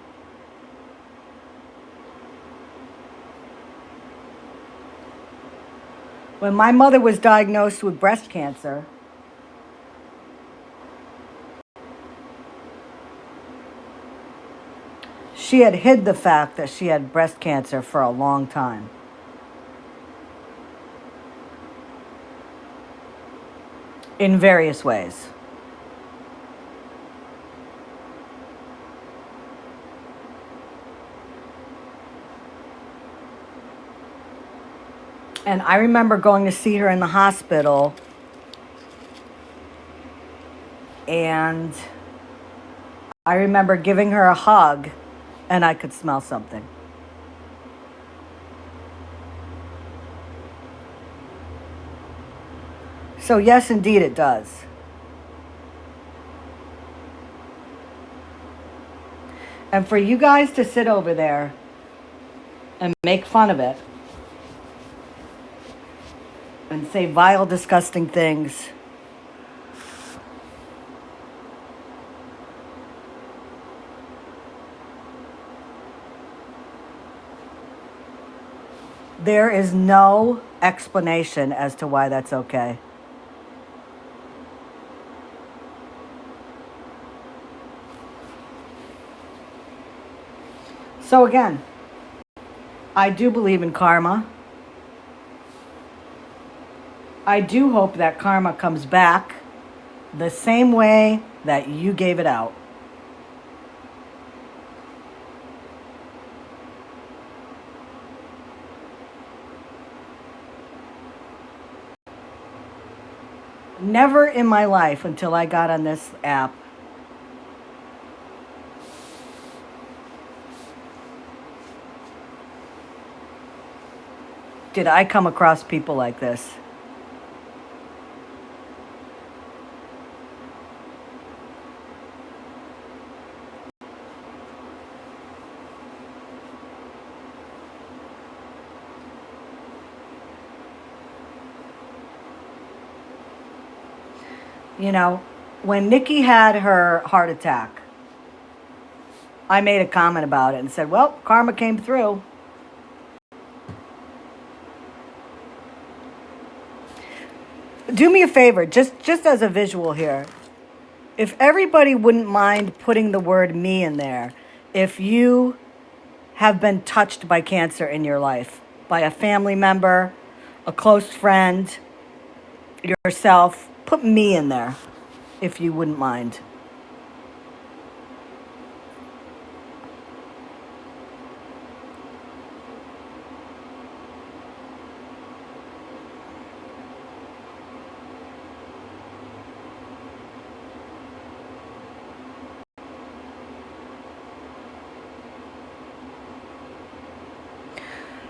When my mother was diagnosed with breast cancer, she had hid the fact that she had breast cancer for a long time. In various ways. And I remember going to see her in the hospital, and I remember giving her a hug, and I could smell something. So yes, indeed it does. And for you guys to sit over there and make fun of it and say vile, disgusting things, there is no explanation as to why that's okay. So again, I do believe in karma. I do hope that karma comes back the same way that you gave it out. Never in my life until I got on this app did I come across people like this. You know, when Nikki had her heart attack, I made a comment about it and said, well, karma came through. Do me a favor, just as a visual here. If everybody wouldn't mind putting the word me in there, if you have been touched by cancer in your life, by a family member, a close friend, yourself, put me in there, if you wouldn't mind.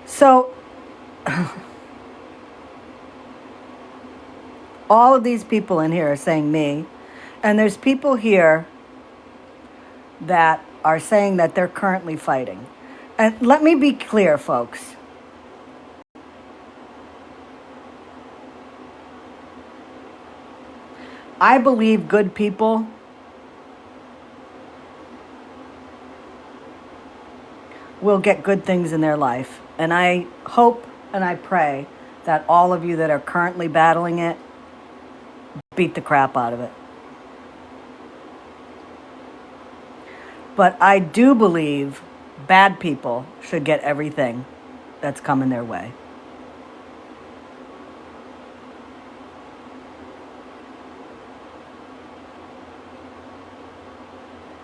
So, all of these people in here are saying me, and there's people here that are saying that they're currently fighting. And let me be clear, folks. I believe good people will get good things in their life. And I hope and I pray that all of you that are currently battling it beat the crap out of it. But I do believe bad people should get everything that's coming their way.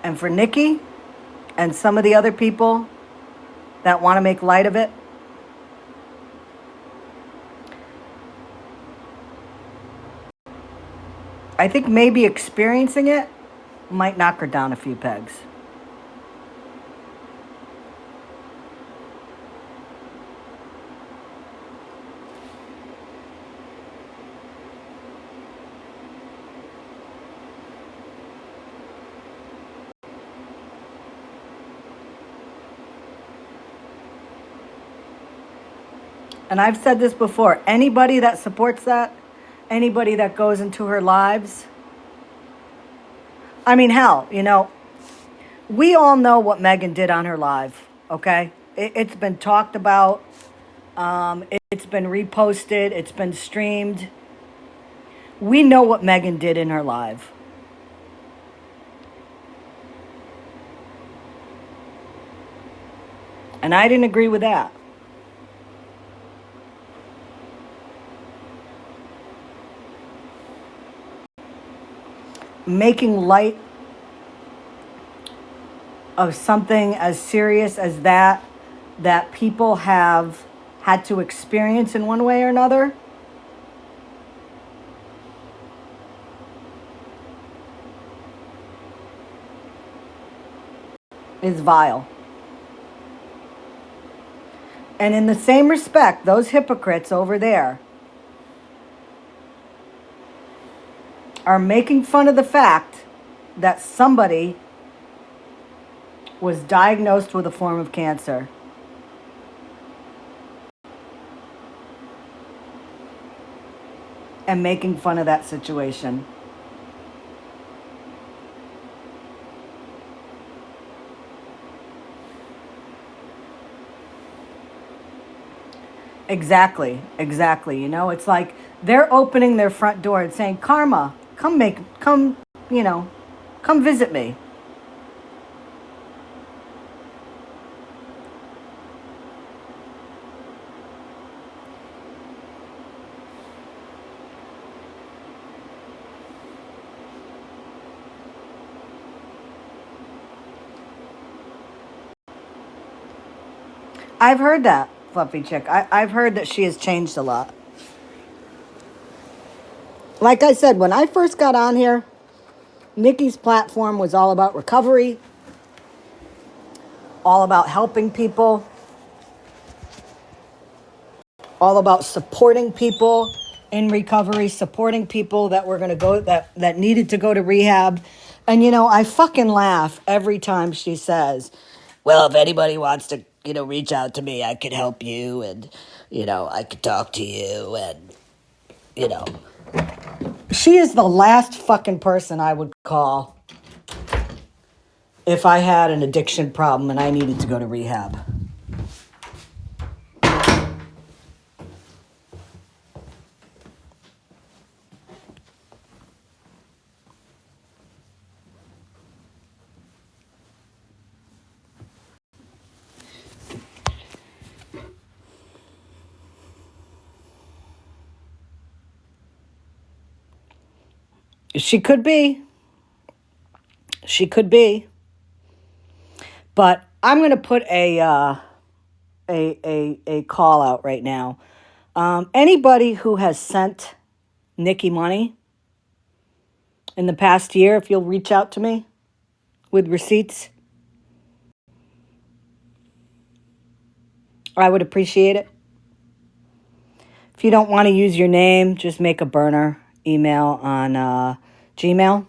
And for Nikki and some of the other people that want to make light of it, I think maybe experiencing it might knock her down a few pegs. And I've said this before, anybody that supports that, anybody that goes into her lives, I mean, hell, you know, we all know what Megan did on her live, okay? It's been talked about. It's been reposted. It's been streamed. We know what Megan did in her live. And I didn't agree with that. Making light of something as serious as that people have had to experience in one way or another is vile. And in the same respect, those hypocrites over there are making fun of the fact that somebody was diagnosed with a form of cancer. And making fun of that situation. Exactly. You know, it's like they're opening their front door and saying, Karma, come visit me. I've heard that, Fluffy Chick. I've heard that she has changed a lot. Like I said, when I first got on here, Nikki's platform was all about recovery, all about helping people, all about supporting people in recovery, supporting people that were going to go that needed to go to rehab. And I fucking laugh every time she says, "Well, if anybody wants to, reach out to me, I could help you and I could talk to you and you know." She is the last fucking person I would call if I had an addiction problem and I needed to go to rehab. She could be. She could be. But I'm going to put a call out right now. Anybody who has sent Nikki money in the past year, if you'll reach out to me with receipts, I would appreciate it. If you don't want to use your name, just make a burner email on Gmail.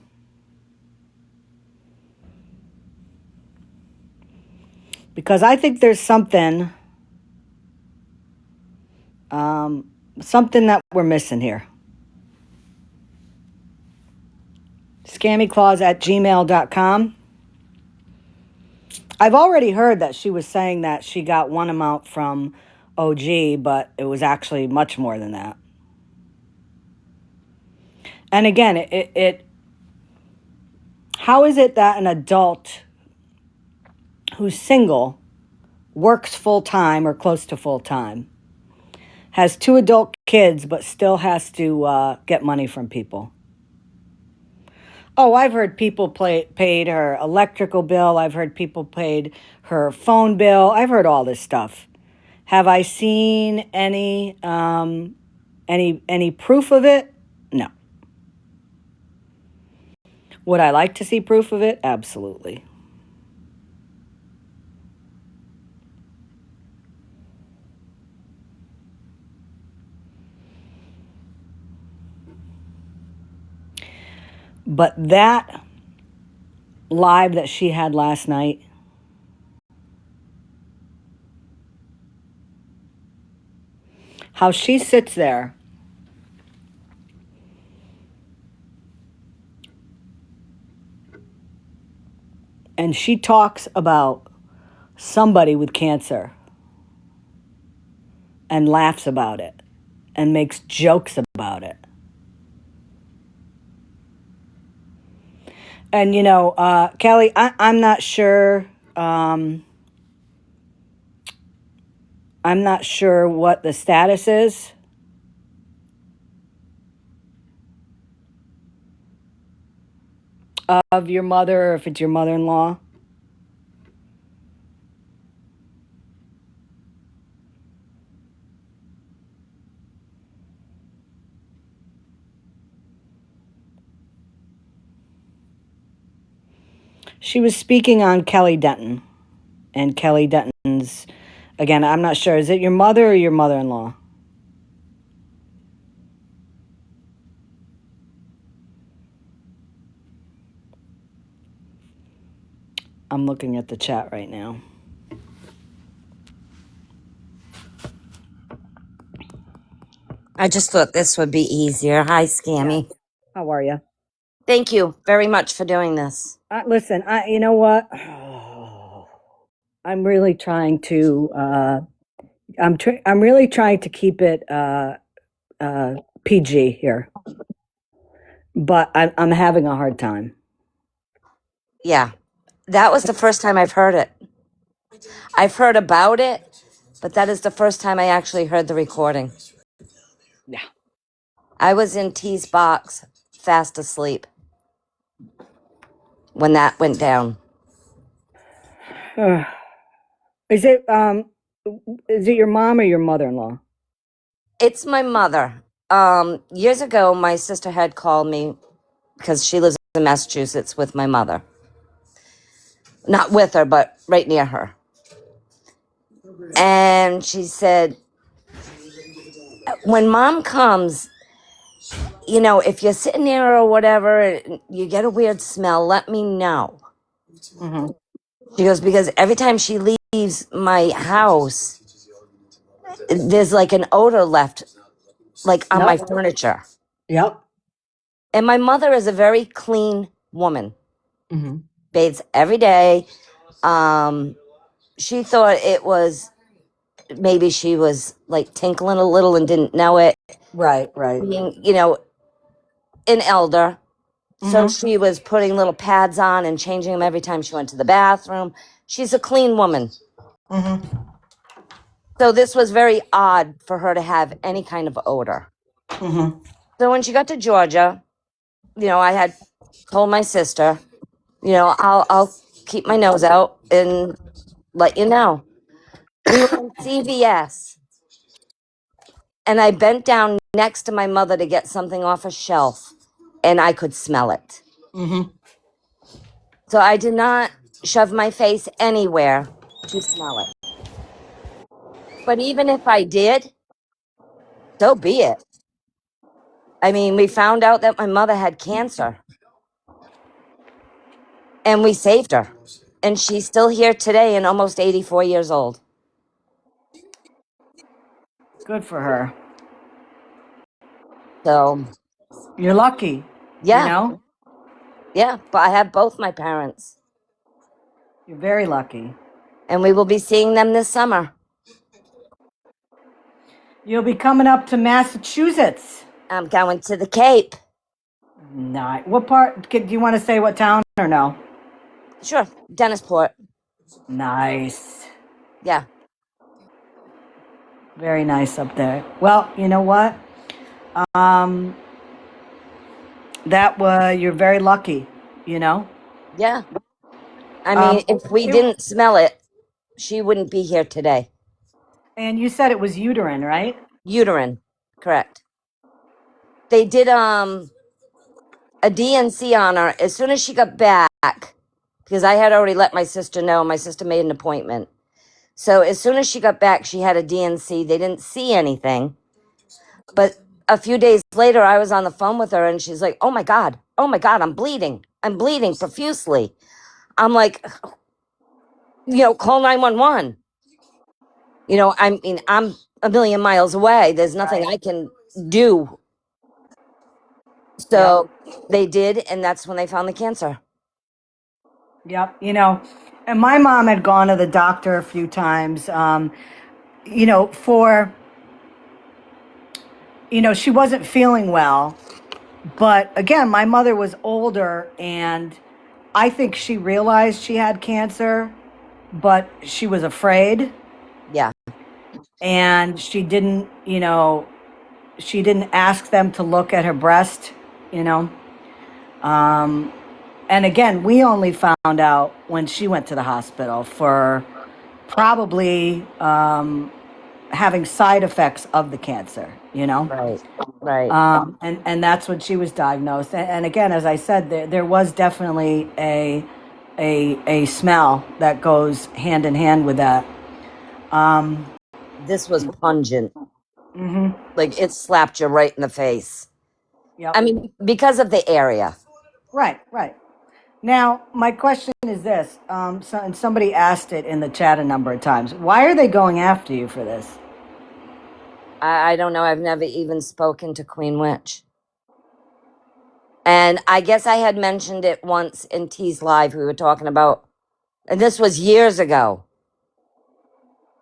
Because I think there's something that we're missing here. Scammyclaus@gmail.com. I've already heard that she was saying that she got one amount from OG, but it was actually much more than that. And again, how is it that an adult who's single, works full time or close to full time, has 2 adult kids, but still has to get money from people? Oh, I've heard people paid her electrical bill. I've heard people paid her phone bill. I've heard all this stuff. Have I seen any proof of it? No. Would I like to see proof of it? Absolutely. But that live that she had last night, how she sits there and she talks about somebody with cancer and laughs about it and makes jokes about it. And, Kelly, I'm not sure. I'm not sure what the status is of your mother, or if it's your mother-in-law. She was speaking on Kelly Denton. And Kelly Denton's, again, I'm not sure. Is it your mother or your mother-in-law? I'm looking at the chat right now. I just thought this would be easier. Hi, Scammy. How are you? Thank you very much for doing this. Listen, you know what? I'm really trying to. I'm really trying to keep it PG here, but I'm having a hard time. Yeah, that was the first time I've heard it. I've heard about it, but that is the first time I actually heard the recording. Yeah. I was in T's box, fast asleep, when that went down. Is it your mom or your mother-in-law? It's my mother. Years ago, my sister had called me because she lives in Massachusetts with my mother. Not with her, but right near her. And she said, when mom comes, if you're sitting there or whatever, and you get a weird smell, let me know. Mm-hmm. She goes, because every time she leaves my house, there's like an odor left, like on my Yep. furniture. Yep. And my mother is a very clean woman, Mm-hmm. bathes every day. She thought it was maybe she was like tinkling a little and didn't know it, Right. Right. being, an elder. So Mm-hmm. she was putting little pads on and changing them every time she went to the bathroom. She's a clean woman. Mm-hmm. So this was very odd for her to have any kind of odor. Mm-hmm. So when she got to Georgia, I had told my sister, I'll keep my nose out and let you know. We were in CVS and I bent down next to my mother to get something off a shelf and I could smell it. Mm-hmm. So I did not shove my face anywhere to smell it. But even if I did, so be it. I mean, we found out that my mother had cancer and we saved her. And she's still here today and almost 84 years old. Good for her. So, You're lucky. You yeah, know, yeah. But I have both my parents you're very lucky. and we will be seeing them this summer. You'll be coming up to Massachusetts. I'm going to the Cape. Nice. What part? Do you want to say what town or no? Sure, Dennisport. Nice. Yeah, Very nice up there. Well, you know what? Um, that was you're very lucky. You know. yeah. I mean, Um, if we it, didn't smell it, she wouldn't be here today. and you said it was uterine, right? Uterine, correct. They did a DNC on her as soon as she got back because I had already let my sister know. My sister made an appointment. So as soon as she got back, she had a DNC. They didn't see anything. But a few days later, I was on the phone with her and she's like, oh my God, I'm bleeding. I'm bleeding profusely. I'm like, call 911. I mean, I'm a million miles away. There's nothing Right. I can do. Yep. So they did, and that's when they found the cancer. Yep. And my mom had gone to the doctor a few times. For she wasn't feeling well. But again, my mother was older, and I think she realized she had cancer, but she was afraid, Yeah. and she didn't ask them to look at her breast, you know. Um, and again, we only found out when she went to the hospital for probably having side effects of the cancer, you know. Right. Right. And that's when she was diagnosed. And again, as I said, there was definitely a smell that goes hand in hand with that. This was pungent. Hmm. Like it slapped you right in the face. I Yep. mean, because of the area. Right. Right. Now, my question is this: and somebody asked it in the chat a number of times. Why are they going after you for this? I don't know. I've never even spoken to Queen Witch. And I guess I had mentioned it once in T's Live. We were talking about, and this was years ago,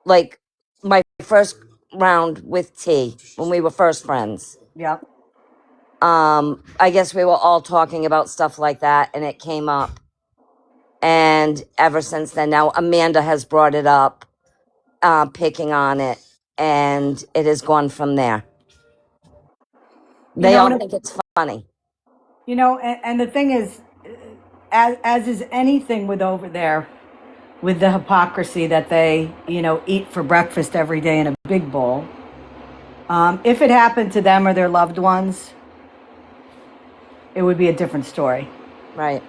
like my first round with T when we were first friends. Yep. I guess we were all talking about stuff like that, and it came up. And ever since then, now Amanda has brought it up, picking on it, and it has gone from there. You They know, all and think it's funny. and the thing is, as is anything with over there, with the hypocrisy that they eat for breakfast every day in a big bowl. If it happened to them or their loved ones, it would be a different story. Right.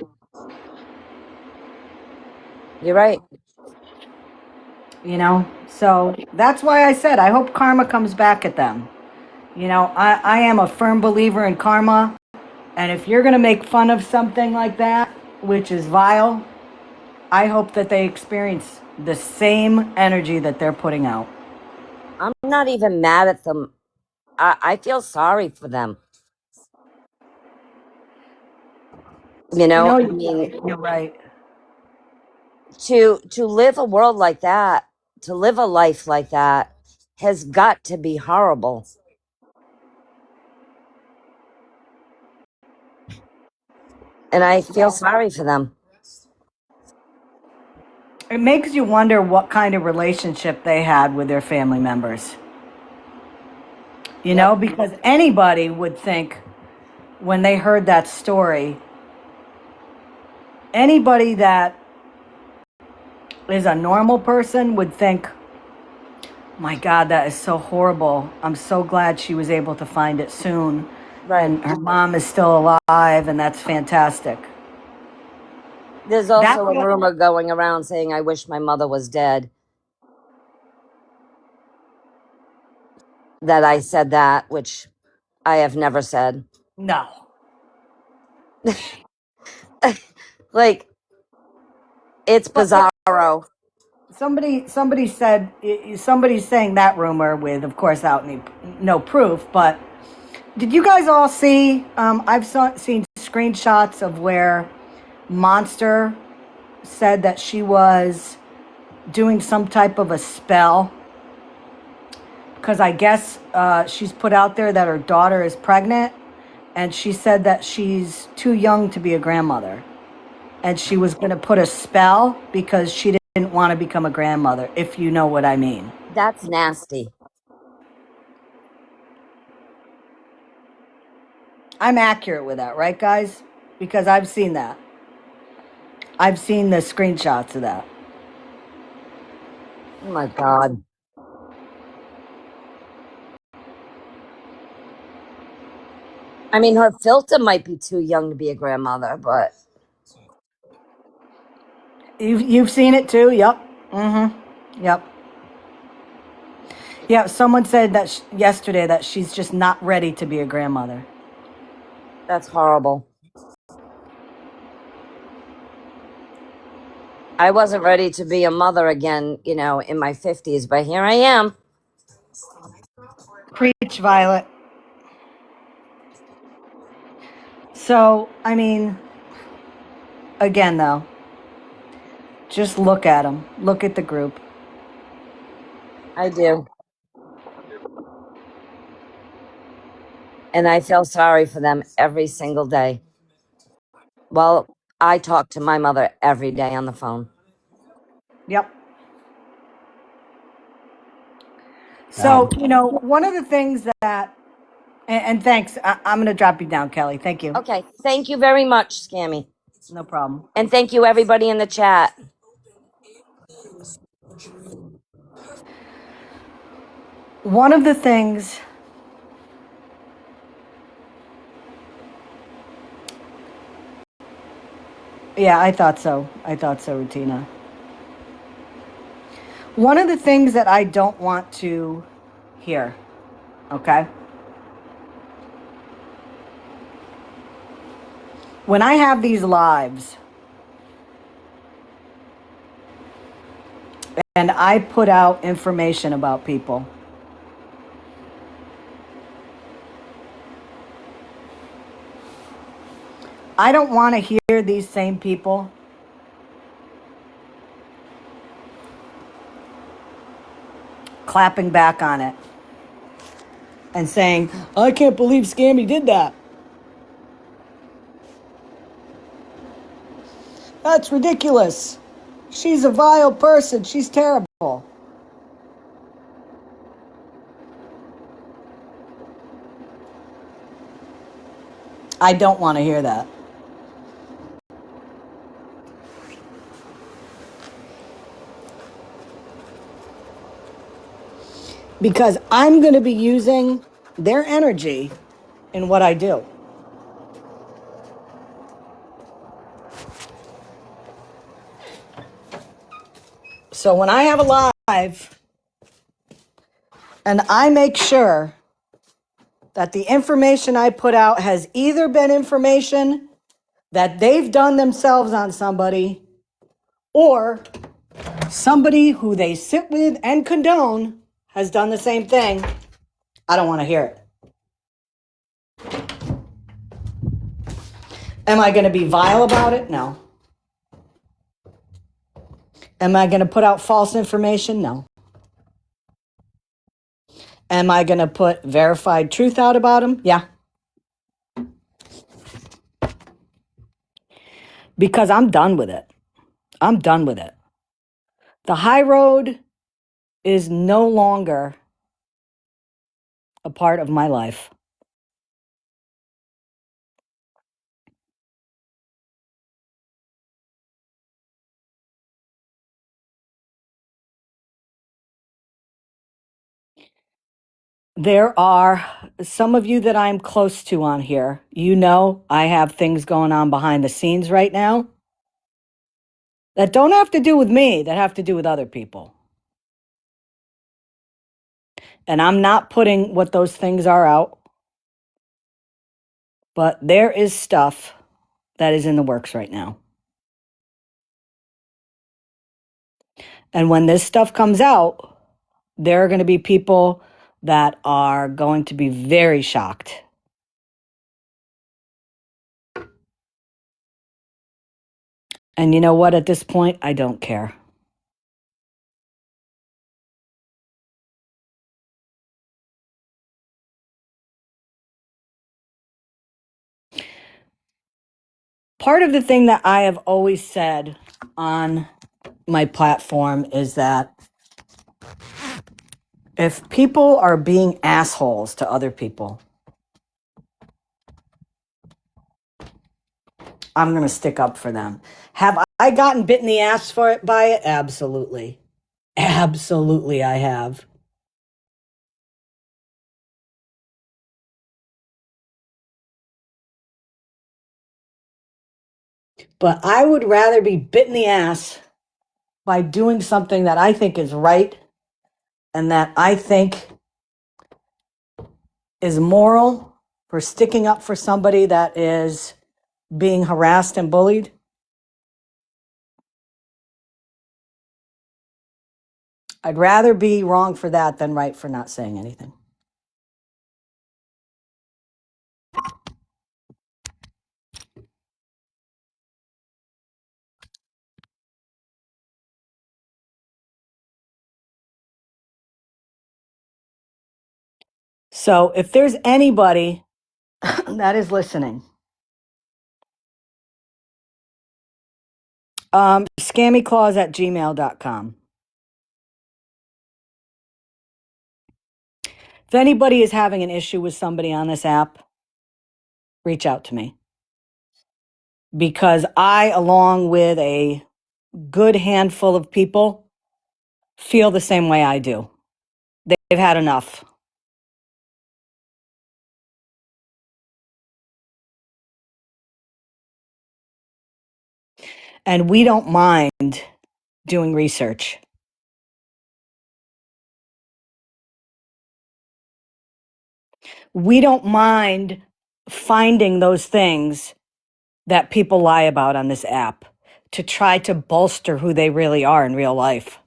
You're right. You know, so that's why I said I hope karma comes back at them. You know, I am a firm believer in karma, and if you're going to make fun of something like that, which is vile, I hope that they experience the same energy that they're putting out. I'm not even mad at them. I feel sorry for them. You You know, know, I mean, you're right. to live a world like that, to live a life like that, has got to be horrible. And I feel sorry for them. It makes you wonder what kind of relationship they had with their family members. You Yep. know, because anybody would think when they heard that story, anybody that is a normal person would think, my God, that is so horrible. I'm so glad she was able to find it soon. Right. And her mom is still alive, and that's fantastic. There's That's also a what, rumor going around saying, I wish my mother was dead. That I said that, which I have never said. no. Like, it's But bizarro. somebody said, somebody's saying that rumor with, of course, no proof, but did you guys all see, seen screenshots of where Monster said that she was doing some type of a spell because I guess she's put out there that her daughter is pregnant, and she said that she's too young to be a grandmother, and she was going to put a spell because she didn't want to become a grandmother, if you know what I mean. That's nasty. I'm accurate with that, right, guys? Because I've seen that. I've seen the screenshots of that. Oh my God. I mean, her filter might be too young to be a grandmother, but You've seen it too? Yep. Mm-hmm. Yep. Yeah, someone said that yesterday that she's just not ready to be a grandmother. that's horrible. I wasn't ready to be a mother again, in my 50s, but here I am. Preach, Violet. So, I mean, again, though, just look at them. Look at the group. I do. And I feel sorry for them every single day. Well, I talk to my mother every day on the phone. Yep. So, one of the things that, and thanks, I'm going to drop you down, Kelly. Thank you. Okay. Thank you very much, Scammy. No problem. And thank you, everybody in the chat. One of the things, yeah, I thought so. Rutina. One of the things that I don't want to hear, okay? When I have these lives and I put out information about people, I don't want to hear these same people clapping back on it and saying, I can't believe Scammy did that. That's ridiculous. She's a vile person. She's terrible. I don't want to hear that. because I'm going to be using their energy in what I do. So when I have a live and I make sure that the information I put out has either been information that they've done themselves on somebody or somebody who they sit with and condone has done the same thing, I don't want to hear it. Am I going to be vile about it? No. Am I going to put out false information? No. Am I going to put verified truth out about them? Yeah. Because I'm done with it. I'm done with it. The high road is no longer a part of my life. There are some of you that I'm close to on here. You know, I have things going on behind the scenes right now that don't have to do with me, that have to do with other people. And I'm not putting what those things are out, but there is stuff that is in the works right now. And when this stuff comes out, there are going to be people that are going to be very shocked. And you know what? At this point, I don't care. Part of the thing that I have always said on my platform is that if people are being assholes to other people, I'm going to stick up for them. Have I gotten bit in the ass for it by it? Absolutely. Absolutely, I have. But I would rather be bit in the ass by doing something that I think is right and that I think is moral, for sticking up for somebody that is being harassed and bullied. I'd rather be wrong for that than right for not saying anything. So if there's anybody that is listening, scammyclaus@gmail.com. If anybody is having an issue with somebody on this app, reach out to me. Because I, along with a good handful of people, feel the same way I do. They've had enough. And we don't mind doing research. We don't mind finding those things that people lie about on this app to try to bolster who they really are in real life.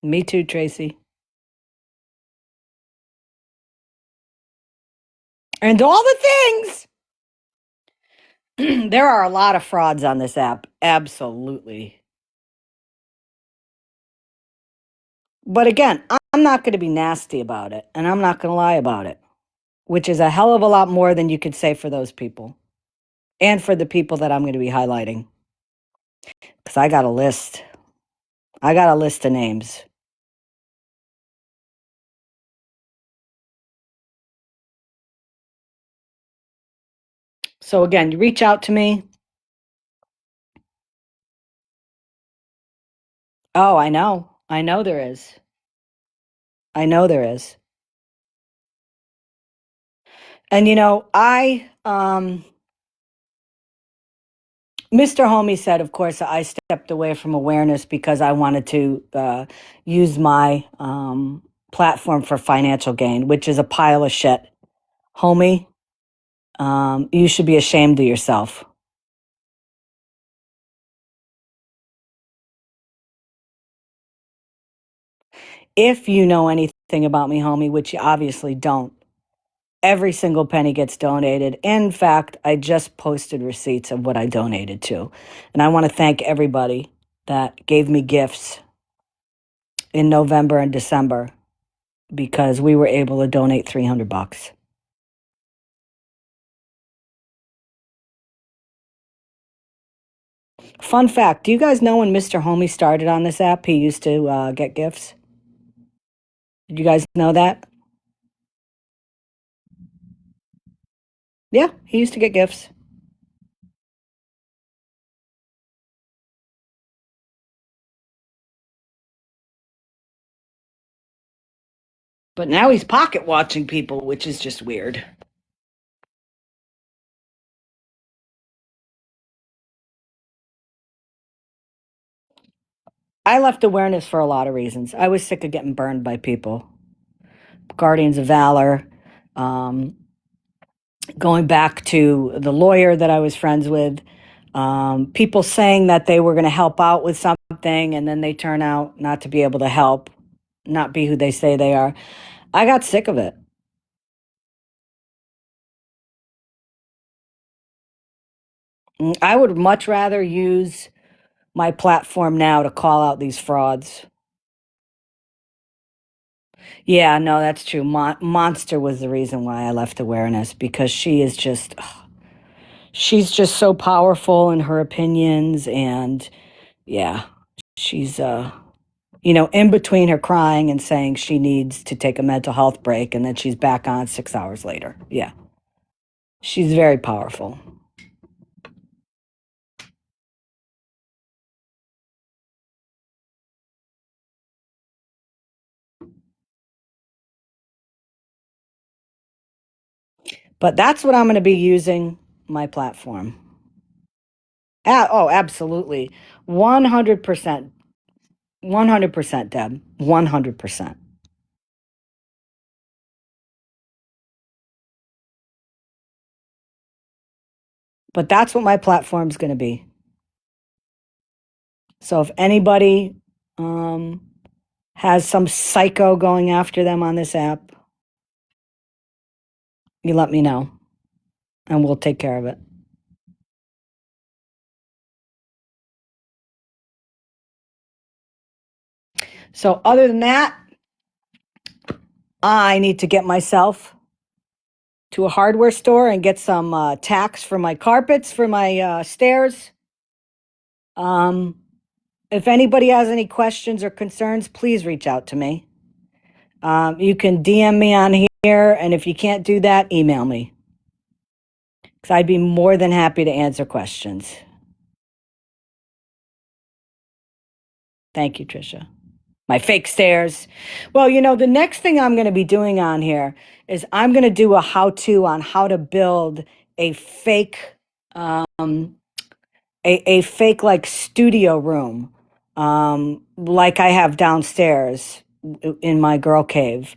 Me too, Tracy. And all the things. There are a lot of frauds on this app. Absolutely. But again, I'm not going to be nasty about it, and I'm not going to lie about it, which is a hell of a lot more than you could say for those people and for the people that I'm going to be highlighting. Because I got a list. I got a list of names. So again, you reach out to me. Oh, I know. I know there is. I know there is. And Mr. Homie said, of course, I stepped away from awareness because I wanted to use my platform for financial gain, which is a pile of shit. Homie, you should be ashamed of yourself. If you know anything about me, homie, which you obviously don't, every single penny gets donated. In fact, I just posted receipts of what I donated to. And I want to thank everybody that gave me gifts in November and December because we were able to donate $300. Fun fact, do you guys know when Mr. Homie started on this app, he used to get gifts? Did you guys know that? Yeah, he used to get gifts. But now he's pocket watching people, which is just weird. I left awareness for a lot of reasons. I was sick of getting burned by people. Guardians of Valor, um, going back to the lawyer that I was friends with, people saying that they were going to help out with something and then they turn out not to be able to help, not be who they say they are. I got sick of it. I would much rather use my platform now to call out these frauds. Yeah, no, that's true. Monster was the reason why I left awareness because she's just so powerful in her opinions and yeah, she's in between her crying and saying she needs to take a mental health break and then she's back on 6 hours later. Yeah. She's very powerful. But that's what I'm going to be using my platform. Oh, absolutely. 100%. 100%, Deb. 100%. But that's what my platform's going to be. So if anybody has some psycho going after them on this app, you let me know and we'll take care of it. So other than that, I need to get myself to a hardware store and get some tacks for my carpets, for my stairs. If anybody has any questions or concerns, please reach out to me. You can DM me on here, and if you can't do that, email me. Because I'd be more than happy to answer questions. Thank you, Trisha. My fake stairs. Well, the next thing I'm going to be doing on here is I'm going to do a how-to on how to build a fake, a fake like studio room, like I have downstairs in my girl cave,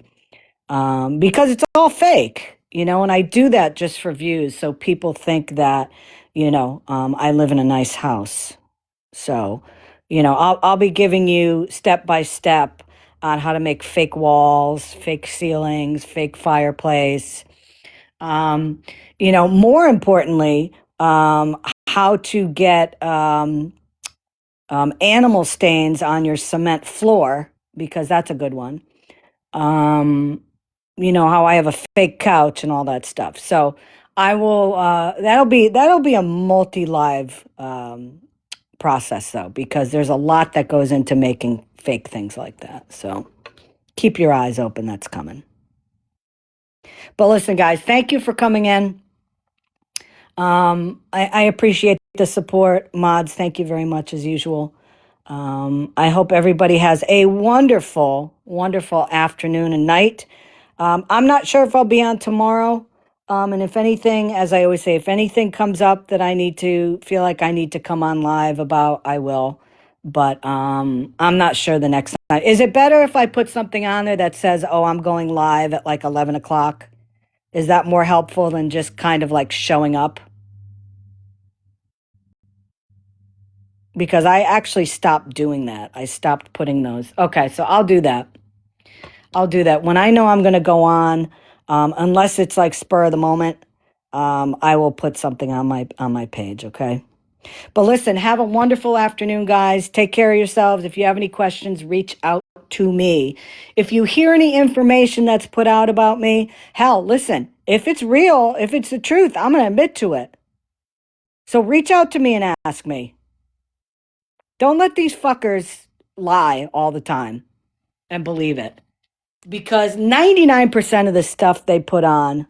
because it's all fake, and I do that just for views, so people think that, I live in a nice house. So, I'll be giving you step by step on how to make fake walls, fake ceilings, fake fireplace. More importantly, how to get animal stains on your cement floor because that's a good one. How I have a fake couch and all that stuff. So I will. That'll be a multi-live process though, because there's a lot that goes into making fake things like that. So keep your eyes open. That's coming. But listen, guys, thank you for coming in. I appreciate the support. Mods, thank you very much as usual. I hope everybody has a wonderful, wonderful afternoon and night. I'm not sure if I'll be on tomorrow. And if anything, as I always say, if anything comes up that I need to feel like I need to come on live about, I will. But I'm not sure the next time. Is it better if I put something on there that says, oh, I'm going live at like 11 o'clock? Is that more helpful than just kind of like showing up? Because I actually stopped doing that. I stopped putting those. Okay, so I'll do that. I'll do that. When I know I'm going to go on, unless it's like spur of the moment, I will put something on my page, okay? But listen, have a wonderful afternoon, guys. Take care of yourselves. If you have any questions, reach out to me. If you hear any information that's put out about me, hell, listen, if it's real, if it's the truth, I'm going to admit to it. So reach out to me and ask me. Don't let these fuckers lie all the time and believe it. Because 99% of the stuff they put on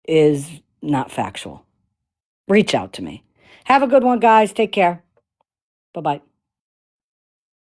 is not factual. Reach out to me. Have a good one, guys. Take care. Bye-bye.